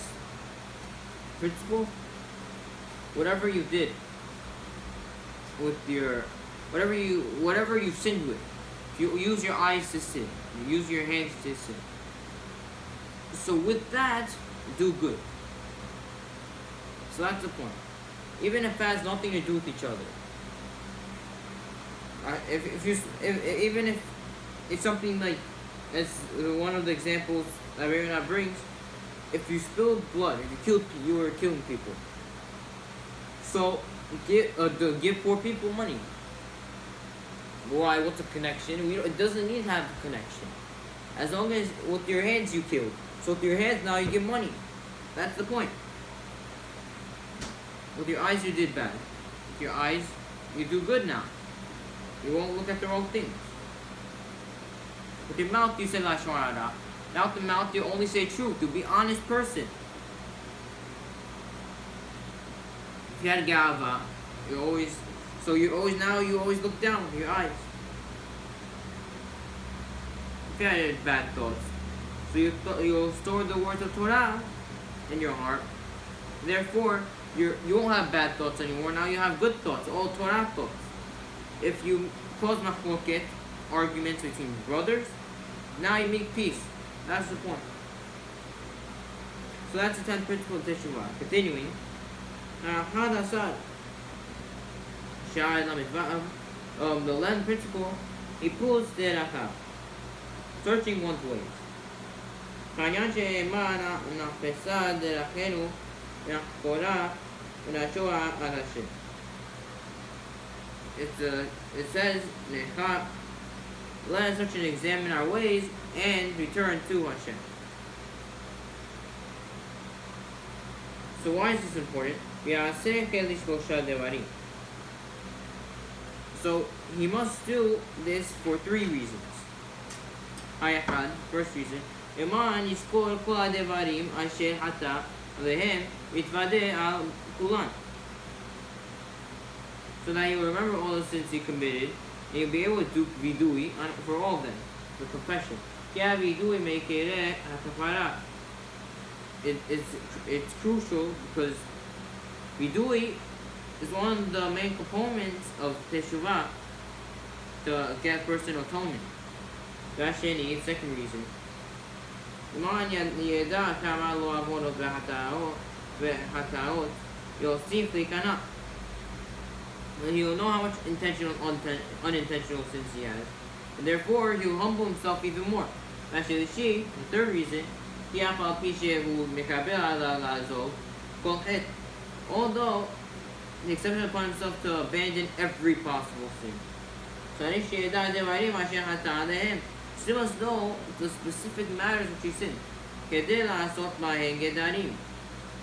principle. Whatever you did with your, whatever you sinned with, if you use your eyes to sin, you use your hands to sin. So with that, do good. So that's the point. Even if it has nothing to do with each other. Even if it's something like, as one of the examples that Ronnie brings, if you spilled blood, if you were killing people. So give poor people money. Why? What's a connection? It doesn't need to have a connection. As long as with your hands you killed. So with your hands now you give money. That's the point. With your eyes you did bad. With your eyes you do good now. You won't look at the wrong things. With your mouth you say la shaare. Now with the mouth you only say truth. You be an honest person. If you had gava, you always look down with your eyes. If you had bad thoughts, so you'll store the words of Torah in your heart. Therefore, you won't have bad thoughts anymore. Now you have good thoughts, all Torah thoughts. If you cause machloket, arguments between brothers, now you make peace. That's the point. So that's the 10th principle of teshuva. Continuing. The 11th principle, he pulls derakav, searching one's ways. It says, let us search and examine our ways and return to Hashem. So why is this important? So he must do this for 3 reasons. First reason, so that he will remember all the sins he committed, and he'll be able to do vidui for all of them, the confession. It's crucial because vidui is one of the main components of teshuva to get person atonement. That's the second reason. And he will know how much intentional, unintentional sins he has. And therefore, he will humble himself even more. The third reason, although he accepted upon himself to abandon every possible sin. So he must know the specific matters which he sinned.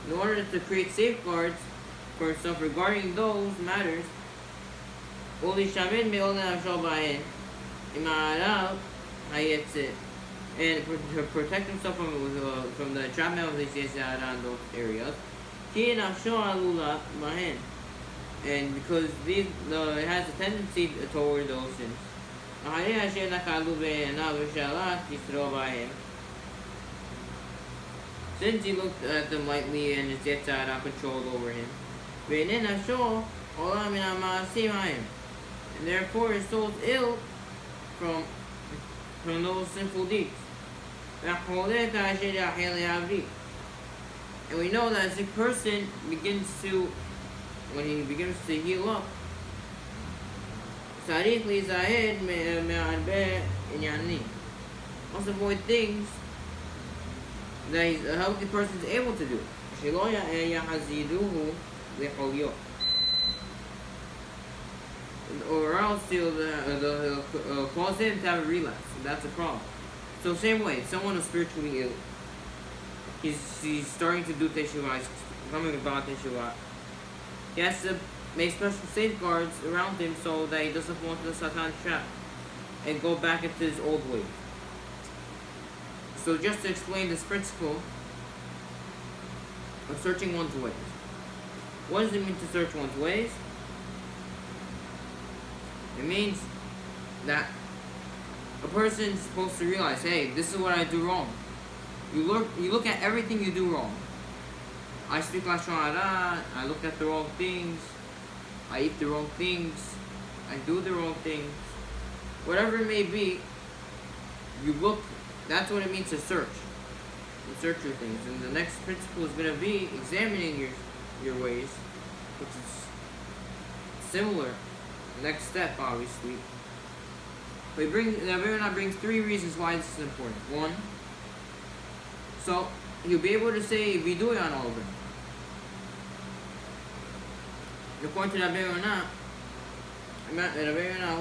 In order to create safeguards for himself regarding those matters, and to protect himself from the entrapment of these yesara in those areas, and because it has a tendency toward those sins. Since he looked at them lightly and his yesara controlled over him, and therefore his soul is ill from those sinful deeds. And we know that as a person begins to, when he begins to heal up, must avoid things that a healthy person is able to do. Or else he'll cause him to have a relapse. And that's a problem. So same way, someone who's spiritually ill, he's starting to do teshuva, he's becoming about teshuva. He has to make special safeguards around him so that he doesn't fall into the Satan trap and go back into his old ways. So just to explain this principle of searching one's ways. What does it mean to search one's ways? It means that a person is supposed to realize, hey, this is what I do wrong. You look at everything you do wrong. I speak lashon hara, I look at the wrong things, I eat the wrong things, I do the wrong things. Whatever it may be, you look, that's what it means to search. You search your things. And the next principle is going to be examining your ways, which is similar. Next step, obviously. But Ronnie brings 3 reasons why this is important. 1, so you'll be able to say vidui on all of them. According to Ronnie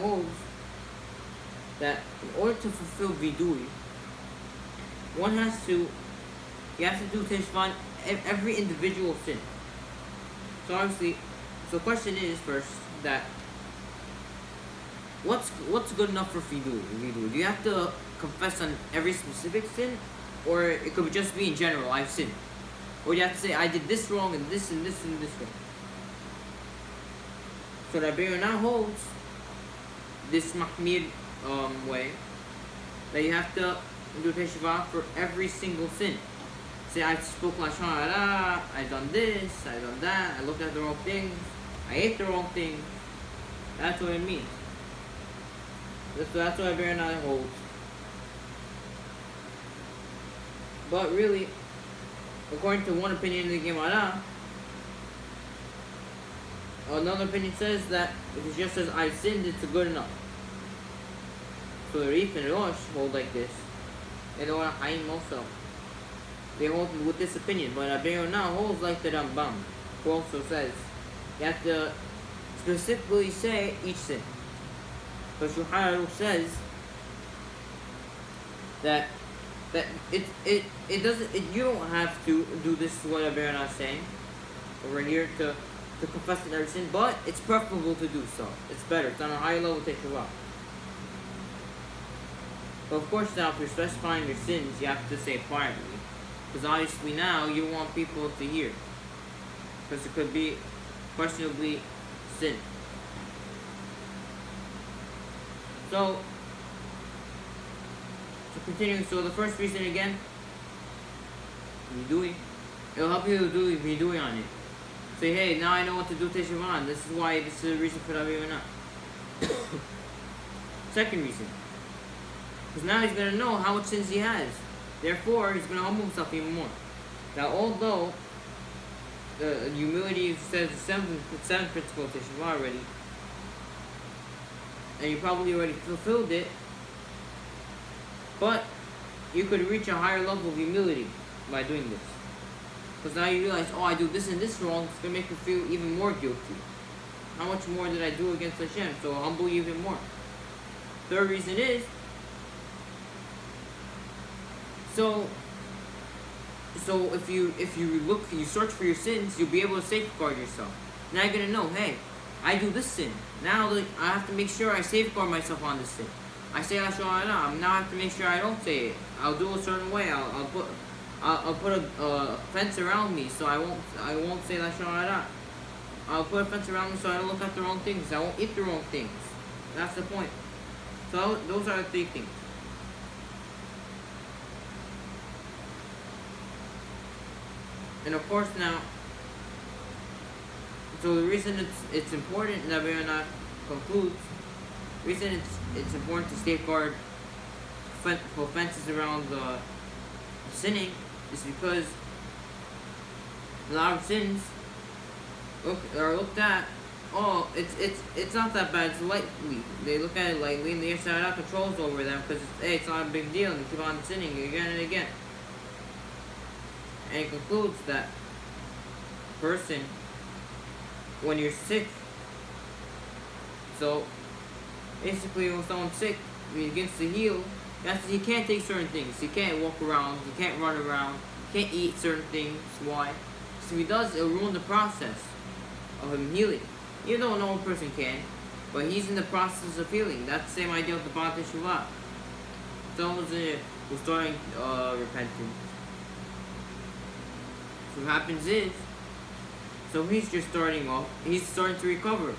holds that in order to fulfill vidui, you have to do teshuva on every individual sin. So obviously, the question is first that what's good enough for vidui? Do you have to confess on every specific sin, or it could just be in general, I've sinned? Or you have to say, I did this wrong and this and this and this wrong. So Ronnie holds this mahmir way that you have to do teshuva for every single sin. Say, I spoke lashon hara, I done this, I done that, I looked at the wrong things, I ate the wrong things. That's what it means. That's what Ronnie holds. But really, according to one opinion in the Gemara, another opinion says that if it just says I sinned, it's good enough. So the Rif and Rosh hold like this, and the Haim also. They hold with this opinion, but Ronnie holds like the Rambam, who also says you have to specifically say each sin. But Shuhara says that it doesn't, you don't have to do this what Ronnie is saying over here to confess in every sin, but it's preferable to do so. It's better. It's on a higher level teshuva. But of course now, if you're specifying your sins, you have to say it quietly. Because obviously now, you want people to hear. Because it could be questionably sin. So continuing, so the first reason again, vidui. It'll help you to do vidui on it. Say, hey, now I know what to do teshuva on. This is why, this is the reason for Ronnie. Second reason. Because now he's going to know how much sins he has. Therefore, he's going to humble himself even more. Now, although the humility says the seventh principle of teshuva already, and you probably already fulfilled it, but you could reach a higher level of humility by doing this. Because now you realize, oh, I do this and this wrong, it's going to make you feel even more guilty. How much more did I do against Hashem? So I'll humble you even more. Third reason is, so if you search for your sins, you'll be able to safeguard yourself. Now you're going to know, hey, I do this sin. Now I have to make sure I safeguard myself on this sin. I say lashon hara, now I have to make sure I don't say it. I'll do a certain way. I'll put a fence around me so I won't say lashon hara. I'll put a fence around me so I don't look at the wrong things. I won't eat the wrong things. That's the point. So those are the 3 things. And of course now, so the reason it's important that Ronnie concludes, the reason it's important to safeguard fences around sinning is because a lot of sins are looked at. Oh, it's not that bad. It's lightly. They look at it lightly, and the Yeshara controls over them because it's not a big deal. And they keep on sinning again and again. And it concludes that person, when you're sick, so basically when someone's sick, when he begins to heal, he can't take certain things. He can't walk around. He can't run around. He can't eat certain things. Why? So if he does, it'll ruin the process of him healing. Even though no one person can, but he's in the process of healing. That's the same idea with the Baal Teshuva. Someone who's starting repentance. So what happens is, so he's just starting off, he's starting to recover.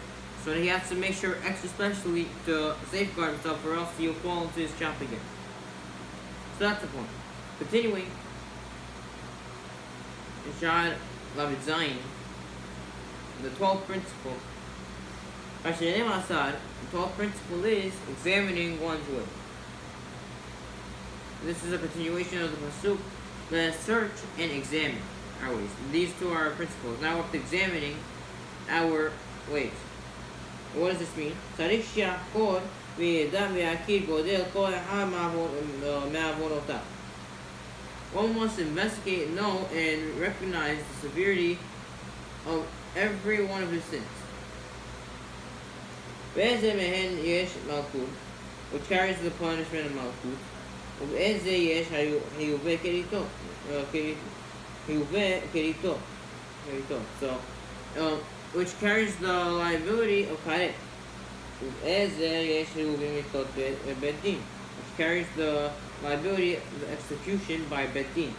So he has to make sure extra specially to safeguard himself, or else he'll fall into his trap again. So that's the point. Continuing, in Shad Lavid Zayin, the 12th principle. The 12th principle is examining one's way. This is a continuation of the pasuk. Let us search and examine our ways. These two are our principles. Now we're examining our ways. What does this mean? One must investigate, know, and recognize the severity of every one of his sins. Which carries the punishment of Malkut. So, which carries the liability of Karet. Which carries the liability of the execution by Betin.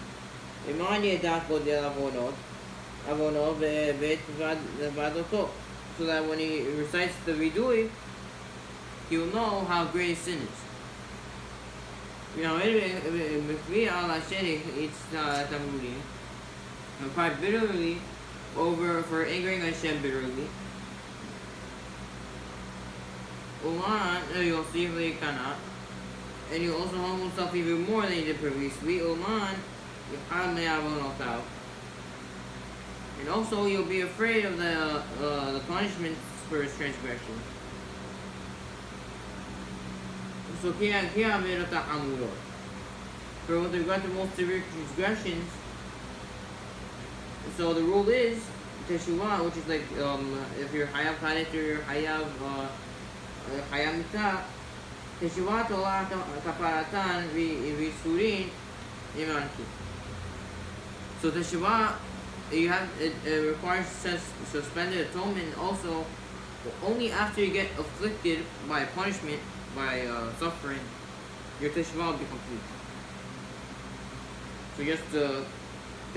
So that when he recites the vidui, he will know how great his sin is. And cry bitterly for angering Hashem bitterly. And you also harm himself even more than you did previously. And also you'll be afraid of the punishments for his transgression. So for with regard to most severe transgressions, so the rule is teshuva, which is like if you're hayav karet or you're hayav mita, teshuva tola kaparatan v'isurin imanki. So teshuva, it requires suspended atonement. Also, only after you get afflicted by punishment, by suffering, your teshuva will be complete. So just to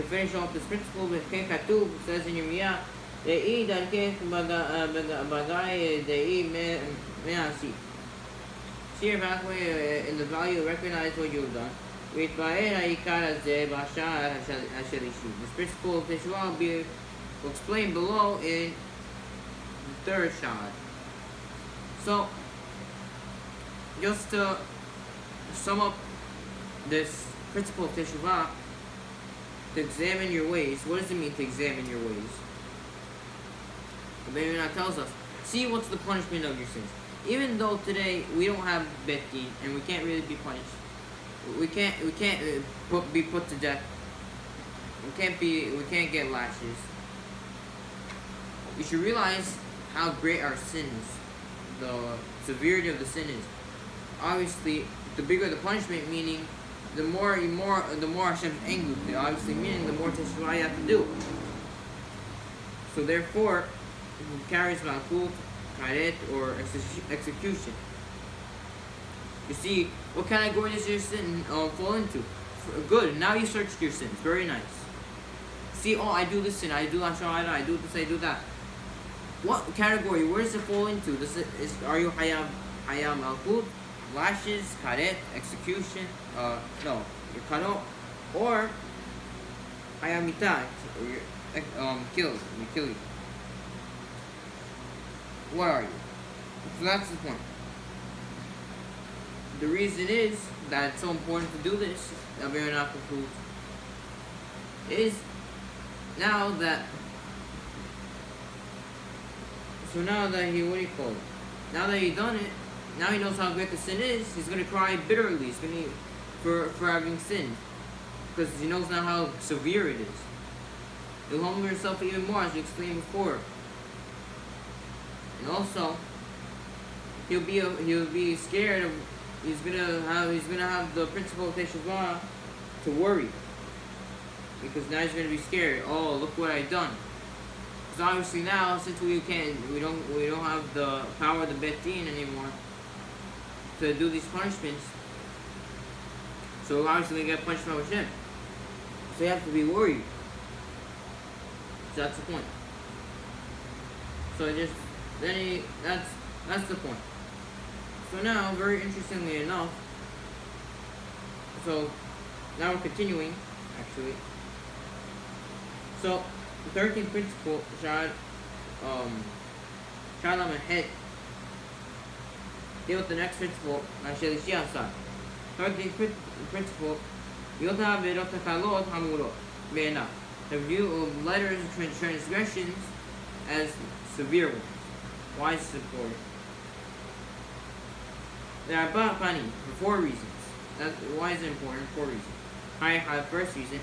finish off this principle, with Ken Katub says in Yirmiyah, De'i darkech bagai de'i me'asi. See your pathway in the value, recognize what you have done. This principle of teshuva will explain below in the third shad. So, just to sum up this principle of teshuva, to examine your ways. What does it mean to examine your ways? The Beit tells us, see what's the punishment of your sins. Even though today we don't have bet din and we can't really be punished, we can't be put to death. We can't get lashes. You should realize how great our sin is, the severity of the sin is. Obviously, the bigger the punishment, meaning the more Hashem's angry with you. Obviously, meaning the more teshuva you have to do. So therefore, it carries malkut, karet, or execution. You see, what category does your sin fall into? Good. Now you searched your sins. Very nice. See, oh, I do this sin. I do shaare. I do this. I do that. What category? Where does it fall into? Are you hayav malkut, lashes, karet, execution? No, your kano, or hayav mita, or you're killing. What are you? So that's the point. the reason is that it's so important to do this, that we are not confused, is now that he, what do you call it? Now that he done it, now he knows how great the sin is, he's gonna cry bitterly. He's gonna for having sinned. Because he knows now how severe it is. He'll humble himself even more, as we explained before. And also, he'll be scared of, he's gonna have the principle of teshuva to worry. Because now he's gonna be scared. Oh, look what I've done. Because obviously now, since we don't have the power of the bet din anymore to do these punishments, so obviously we get punished by Hashem. So you have to be worried. So that's the point. So that's the point. So now, very interestingly enough, so now we're continuing, actually. So the 13th principle, Shalom Ahet, deal with the next principle, Shelishi Asad. 13th principle, Yota Verota Kalot Hamurot, Be'ena. The view of letters and transgressions as severe ones. Why is this important? There are about funny for 4 reasons. Why is it important? 4 reasons. First reason.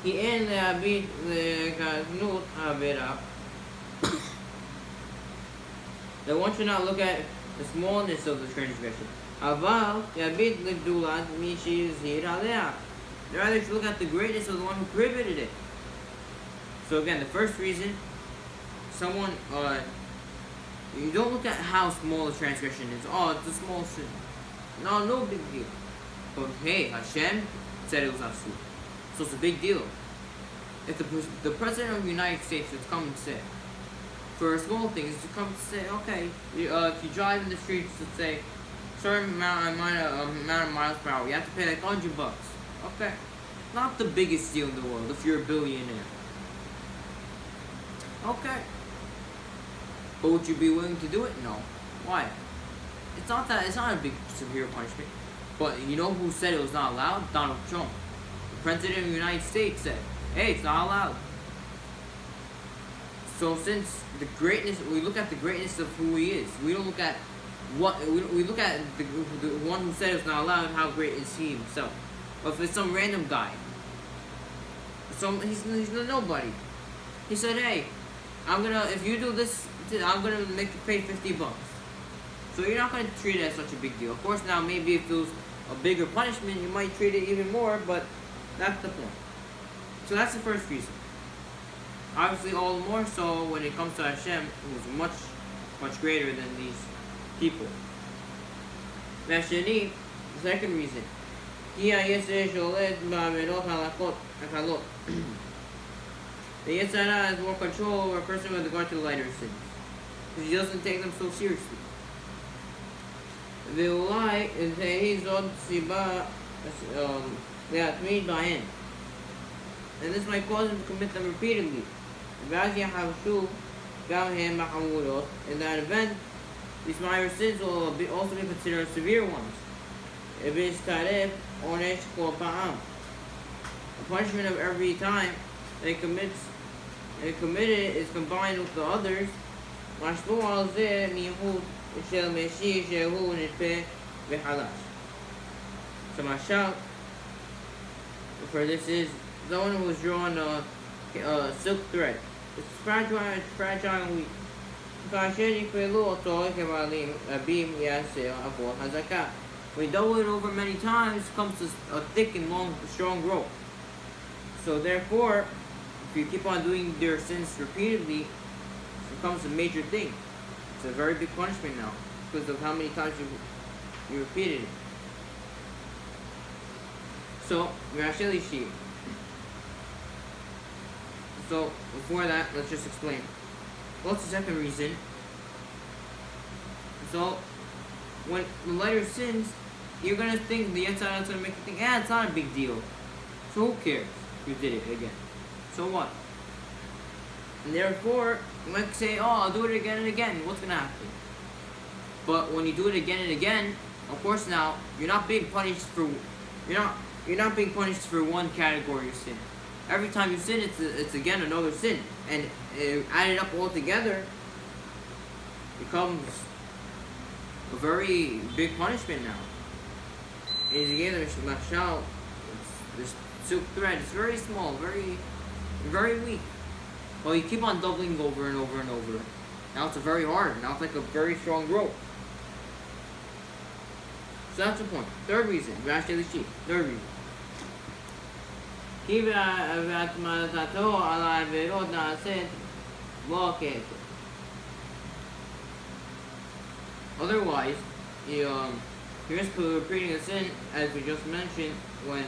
He in the Gadnut Avera. That one should not look at the smallness of the transgression. Aval Yabit Ligdulat Mishi Zir Alea. Rather, you should look at the greatness of the one who prohibited it. So again, the first reason, you don't look at how small the transgression is. Oh, it's a small sin. No big deal. But hey, Hashem said it was asur. So it's a big deal. If the President of the United States would come and say, for small things, to come and say, okay, if you drive in the streets, let's say, certain amount of miles per hour, you have to pay like $100. Okay, not the biggest deal in the world if you're a billionaire. Okay, but would you be willing to do it? No. Why? It's not a big severe punishment. But you know who said it was not allowed? Donald Trump, the President of the United States, said, "Hey, it's not allowed." So since we look at the greatness of who he is. We don't look at we look at the one who said it's not allowed. How great is he himself? But if it's some random guy, he's nobody. He said, "Hey, if you do this, I'm gonna make you pay $50." So you're not gonna treat it as such a big deal. Of course, now maybe if it was a bigger punishment, you might treat it even more. But that's the point. So that's the first reason. Obviously, all the more so when it comes to Hashem, who's much, much greater than these people. Shaare, the second reason. The Yetzirah has more control over a person with regard to the lighter sins, because he doesn't take them so seriously. ואולי תהי זאת סיבה להתמיד בהן. And this might cause him to commit them repeatedly. ואז יחשו גם הם בחמורות. In that event, these minor sins will also be considered severe ones. ויצטרף עונש כל פעם. The punishment of every time that he committed is combined with the others. משמעו על זה מייחוד של משיח שהוא נתפה וחלש. So Mashal, for this is someone who was drawn a silk thread. It's fragile and weak. כאשר יקבלו אותו כבעלים רבים יעשה עבור חזקה. When you double it over many times, it comes to a thick and long, strong rope. So therefore, if you keep on doing their sins repeatedly, it becomes a major thing. It's a very big punishment now, because of how many times you repeated it. So, Shelishi. So, before that, let's just explain. What's the second reason? So, when the lighter sins, you're going to think, the Yetzirah is going to make you think, it's not a big deal. So who cares if you did it again? So what? And therefore, you might say, I'll do it again and again. What's going to happen? But when you do it again and again, Of course, now you're not being punished for you're not being punished for one category of sin. Every time you sin, it's again another sin, and added up all together becomes a very big punishment now. And again, there's mashal, this silk thread. It's very small, very weak. Well, you keep on doubling over and over and over. Now it's very hard. Now it's like a very strong rope. So that's the point. Third reason, third reason. כי בהתמדתו על העבירות נעשית בו כתר. Otherwise, you're just repeating a sin, as we just mentioned, when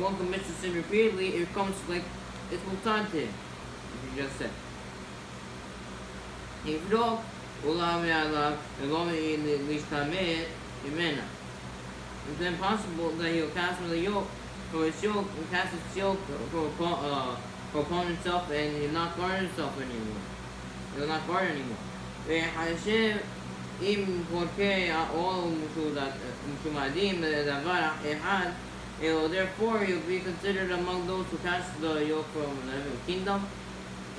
one commits a sin repeatedly, it becomes like it's mutante, as you just said. יבדוק אולם מעליו ולא להשתמט ממנה. It's impossible that he'll cast from the yoke, for his yoke, and cast his yoke upon himself, and he'll not guard himself anymore. He'll not guard anymore. ויחשב אם פורקי העול משומדים לדבר אחד, therefore he'll be considered among those who cast the yoke from the kingdom,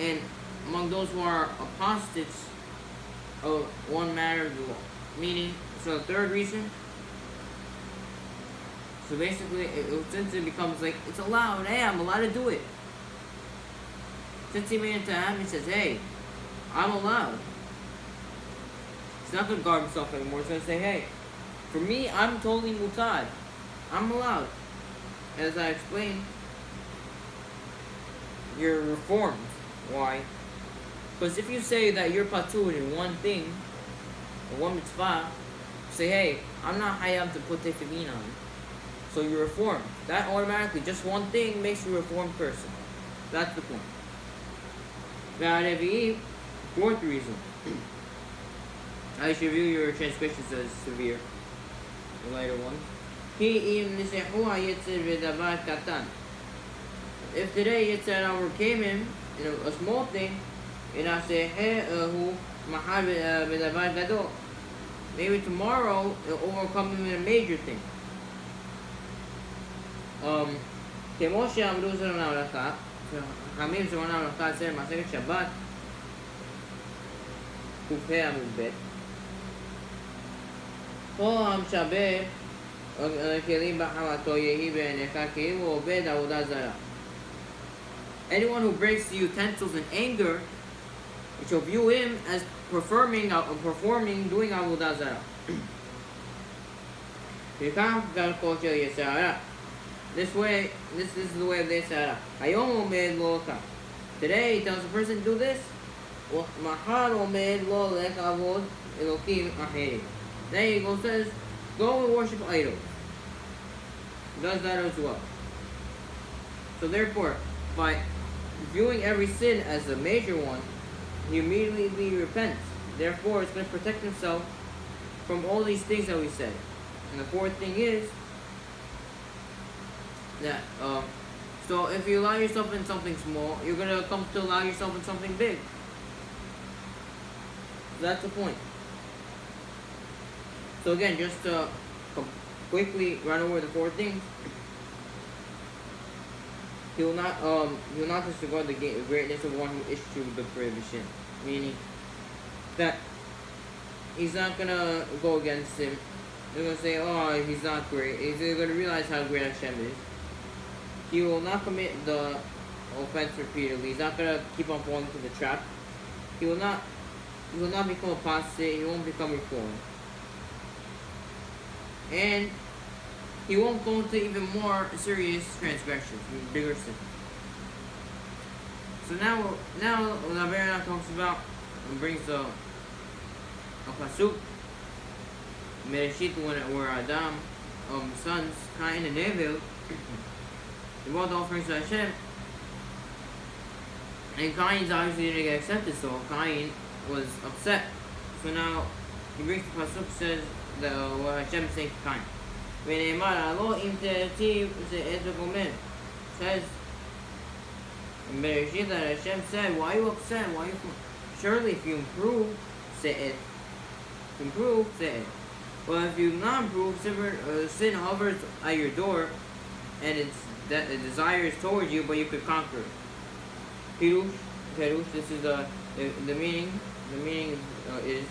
and among those who are apostates of one matter of the law. Meaning, so the third reason, so basically, since it becomes like, it's allowed, hey, I'm allowed to do it. Since he made it to him, he says, hey, I'm allowed. He's not going to guard himself anymore. He's going to say, hey, for me, I'm totally mutad. I'm allowed. As I explained, you're reformed. Why? Because if you say that you're patur in one thing, or one mitzvah, say, hey, I'm not hayab to put tefillin on. So you're reformed. That automatically, just one thing makes you a reformed person. That's the point. Fourth reason. I should view your transgressions as severe. The lighter ones. If today Yitzhak overcame him in a small thing, maybe tomorrow it'll overcome him in a major thing. כמו שאמרו זרון ההלכה, חכמים זרון ההלכה זה מסכת שבת, ק"ה עמוד ב', כל המשבח כלים בחמתו יהי בעיניך כאילו הוא עובד עבודה זרה. Anyone who breaks the utensils in anger, you shall view him as performing, doing עבודה זרה. וכך דרכו של יצר. This is the way of the Yisara. Hayom omed lo ka. Today he tells a person to do this. Mahar omed lo lekavod elokim aherim. Then he goes says, go and worship idols. He does that as well. So therefore, by viewing every sin as a major one, he immediately repents. Therefore, it's going to protect himself from all these things that we said. And the fourth thing is that so if you allow yourself in something small, you're gonna come to allow yourself in something big. That's the point. So again, just to quickly run over the four things, he will not disregard the greatness of one who issued the prohibition. Meaning that he's not gonna go against him. They're gonna say, oh, he's not great. He's gonna realize how great Hashem is. He will not commit the offense repeatedly. He's not gonna keep on falling into the trap. He will not become apostate. He won't become reformed, and he won't go into even more serious transgressions, bigger sins. So now the Rebbe talks about and brings a pasuk, Mereshit, where Adam, sons Cain and Abel, they brought the offerings to Hashem, and Cain's obviously didn't get accepted, so Cain was upset. So now he brings the pasuk, says that what Hashem is saying to Cain. Says in Bereshit that Hashem said, why are you upset? Why are you? Surely if you improve, say it. Improve, say it. But if you do not improve, sin hovers at your door, and it desires towards you, but you could conquer it. Pirush, this is the meaning. The meaning is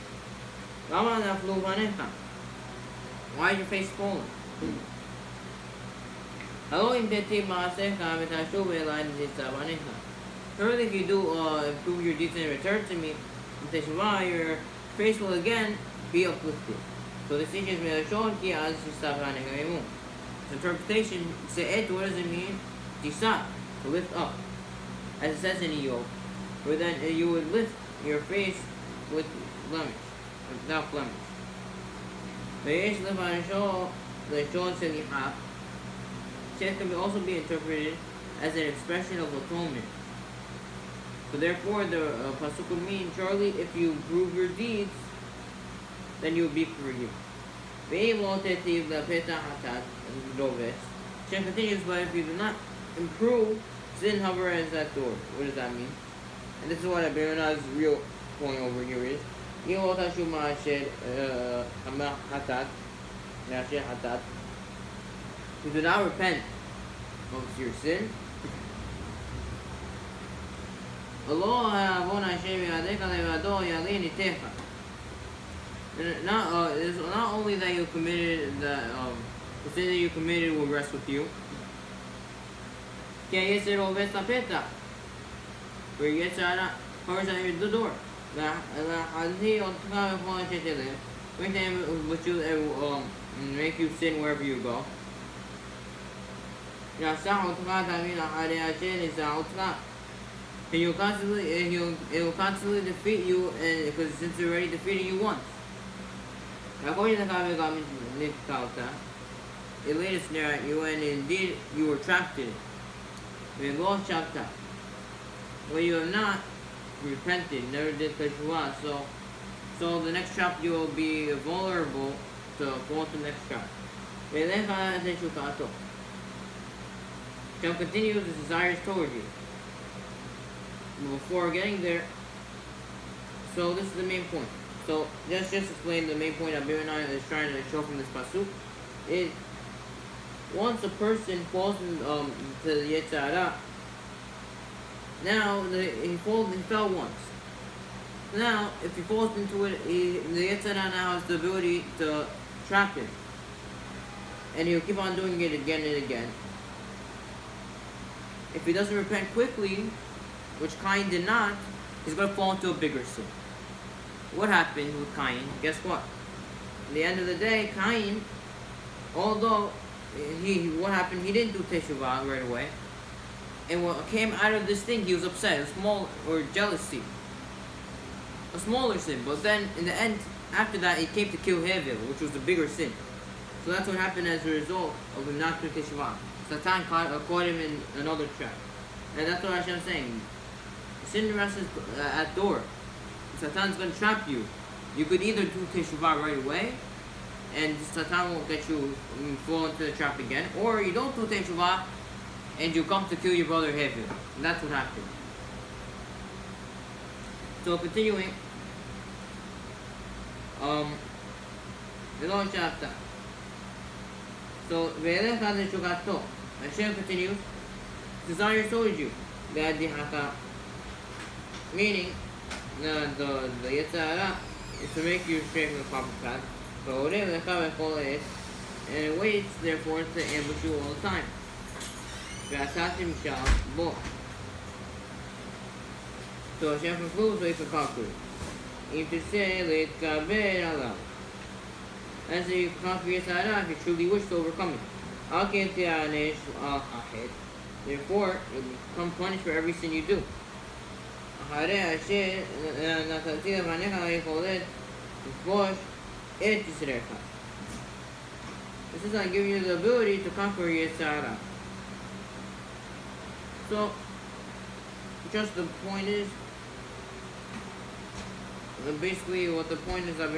Lama naflu vanecha. Why is your face fallen? Surely if you do improve your deeds and return to me, teshuva, your face will again be uplifted. So this teaches me Its interpretation, se'et, what does it mean? Tisa, to lift up. As it says in Eob, where then you would lift your face with blemish, without blemish. It can also be interpreted as an expression of atonement. So therefore, the pasuk would mean, surely if you improve your deeds, then you will be forgiven. Shem continues, but if you do not improve, sin hover as that door. What does that mean? And this is what Abirana's real point over here is. If you do not repent of your sin, it's not only that you committed the sin that you committed will rest with you. Where Yetzirah hovers at the door. Which will make you sin wherever you go. And it will constantly defeat you, because since it already defeated you once. It laid a snare at you, and indeed you were trapped in it. Well, you have not repented, never did teshuva, so the next trap you will be vulnerable to fall into the next trap. Shall continues his desires toward you. Before getting there, so this is the main point. So let's just explain the main point that Birana is trying to show from this pasuk. Is once a person falls to the Yetzirah, now he fell once. Now, if he falls into it, the Yetzirah now has the ability to trap him, and he'll keep on doing it again and again. If he doesn't repent quickly, which Cain did not, he's going to fall into a bigger sin. What happened with Cain? Guess what? At the end of the day, Cain, although what happened? He didn't do teshuva right away. And what came out of this thing, he was upset, jealousy. A smaller sin. But then, in the end, after that, he came to kill Hevel, which was the bigger sin. So that's what happened as a result of him not doing teshuva. Satan caught him in another trap. And that's what Hashem's saying. Sin rests at door. Satan's going to trap you. You could either do teshuva right away, and Satan won't get you fall into the trap again, or you don't do teshuva, and you come to kill your brother Hevel. And that's what happened. So continuing, so Hashem continues, desire towards you, meaning the Yetzirah is to make you straight from the proper path. And it waits therefore to ambush you all the time. So Hashem concludes with a conclude. As you conquer Yetzirah, if you truly wish to overcome it. Therefore, you will become punished for every sin you do. This is not giving you the ability to conquer Yetzirah. So, just the point is, basically what the point is over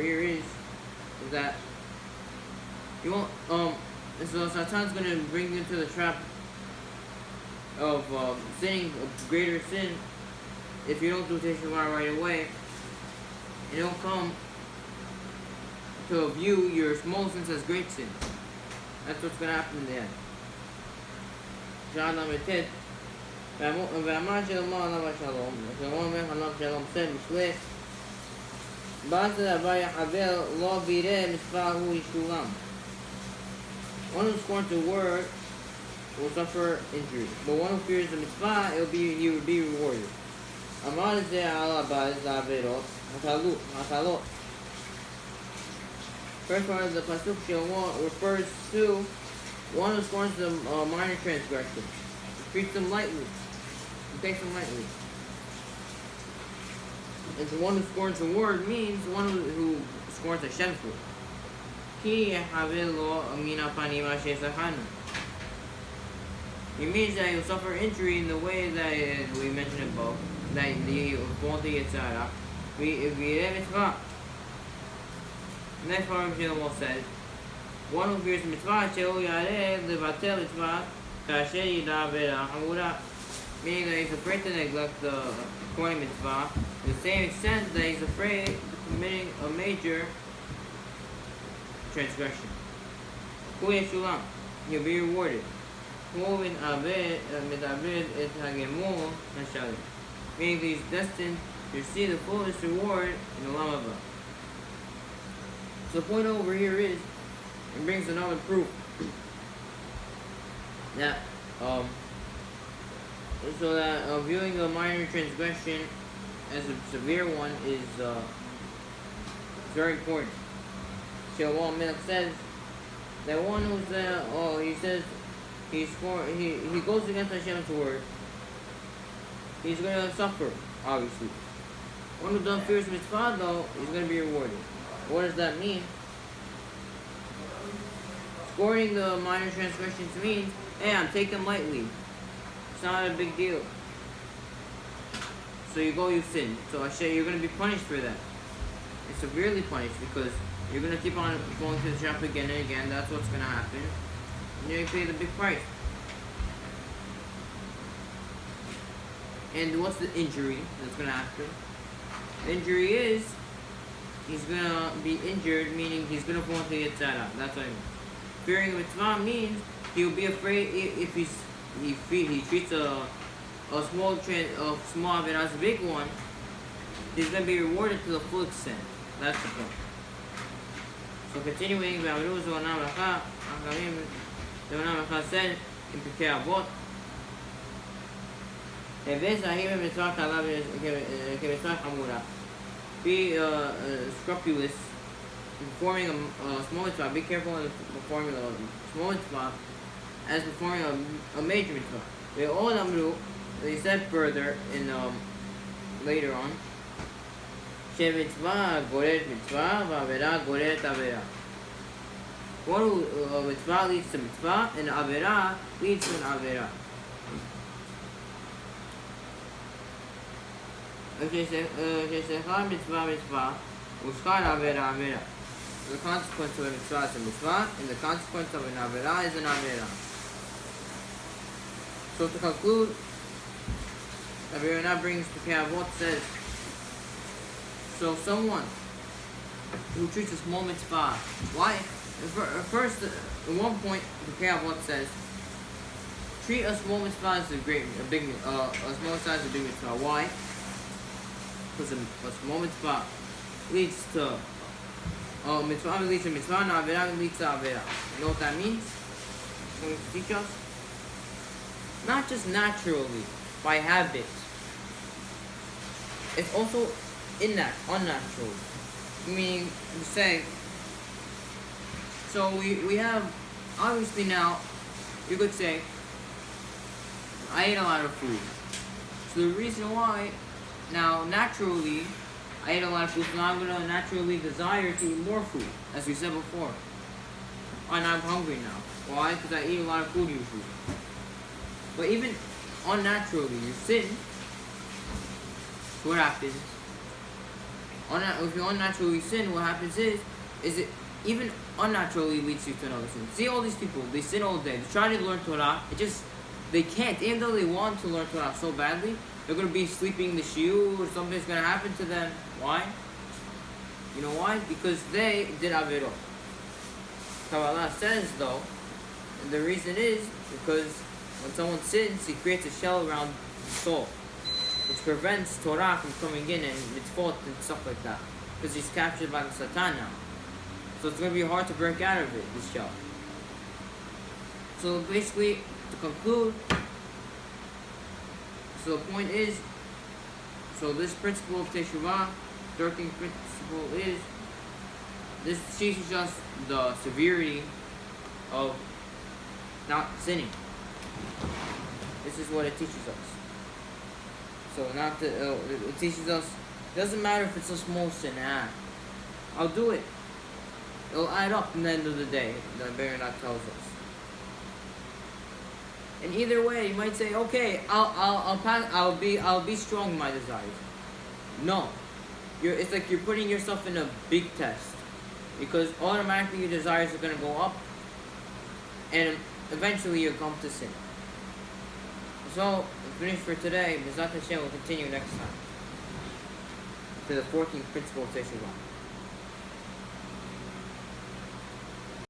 here is that you won't, so Satan's going to bring you into the trap of sinning a greater sin if you don't do teshuva right away. And he'll come to view your small sins as great sins. That's what's going to happen in the end. John number 10. ואמר שלמה עליו השלום, ושלמה אומר עליו שלום סב משלך, באת לבא יחבל לא בירא מצווה הוא ישולם. One who scorns a word will suffer injury, but one who fears the mitzvah, he will be rewarded. אמר זה על הבא לעבירות, הטלות. First part of the pasuk refers to one who scorns the minor transgression. He treats them lightly. He takes them lightly. And the one who scorns the word means one who scorns Hashem's word. He means that he will suffer injury in the way that we mentioned above, that the faulty Yitzhara. Next part of Shlomo says, one who fears mitzvah, meaning that he's afraid to neglect the Kohen mitzvah, to the same extent that he's afraid of committing a major transgression. He'll be rewarded. Meaning that he's destined to receive the fullest reward in the Olam Haba. So the point over here is, it brings another proof that so that viewing a minor transgression as a severe one is very important. Shalom Melech says that one who's he says he goes against Hashem's word, he's going to suffer, obviously. One who doesn't fear mitzvah though, he's going to be rewarded. What does that mean? Scoring the minor transgressions means, hey, I'm taking them lightly. It's not a big deal. So you sin. So you're going to be punished for that. And severely punished because you're going to keep on going to the trap again and again. That's what's going to happen. And you're going to pay the big price. And what's the injury that's going to happen? The injury is he's going to be injured, meaning he's going to fall into Yitzhara. That's what I mean. Fearing mitzvah means he'll be afraid if he treats a small avera as a big one, he's going to be rewarded to the full extent. That's the point. So continuing, the Olam said in Pirkei Avot, be scrupulous in performing a small mitzvah. Be careful in performing a small mitzvah as performing a major mitzvah. They said further in later on, mitzvah goreret mitzvah, v'avera goreret avera. One mitzvah leads to mitzvah, and avera leads to an avera. The consequence of a mitzvah is a mitzvah, and the consequence of an avera is an avera. So to conclude, Rabbi now brings Pirkei Avot says, so someone who treats a small mitzvah, why? First, at one point, Pirkei Avot says, treat a small mitzvah as a big mitzvah. Why? Because a small mitzvah leads to mitzvah leads to mitzvah, and avera leads to avera. You know what that means? It's going to teach us? Not just naturally, by habit. It's also unnatural. Meaning, to say, so we have, obviously now, you could say, I ate a lot of food. So the reason why, now naturally, I ate a lot of food, so now I'm going to naturally desire to eat more food, as we said before. And I'm hungry now. Why? Because I eat a lot of food usually. But even unnaturally, you sin, what happens? If you unnaturally sin, what happens is it even unnaturally leads you to another sin. See all these people, they sin all day, they try to learn Torah, they can't, even though they want to learn Torah so badly, they're going to be sleeping in the shiur, or something's going to happen to them. Why? You know why? Because they did avirot. Kabbalah says though, and the reason is because when someone sins, he creates a shell around the soul, which prevents Torah from coming in and mitzvot and stuff like that. Because he's captured by the Satan now. So it's going to be hard to break out of it, this shell. So basically, to conclude, so the point is, so this principle of teshuva, 13th principle is, this teaches us the severity of not sinning. This is what it teaches us. So it teaches us, it doesn't matter if it's a small sin, I'll do it. It'll add up in the end of the day, the Baranat tells us. And either way, you might say, okay, I'll be strong in my desires. No, it's like you're putting yourself in a big test, because automatically your desires are going to go up, and eventually you'll come to sin. So, finish for today. B'ezrat Hashem will continue next time to the 14th principle of Teshuva.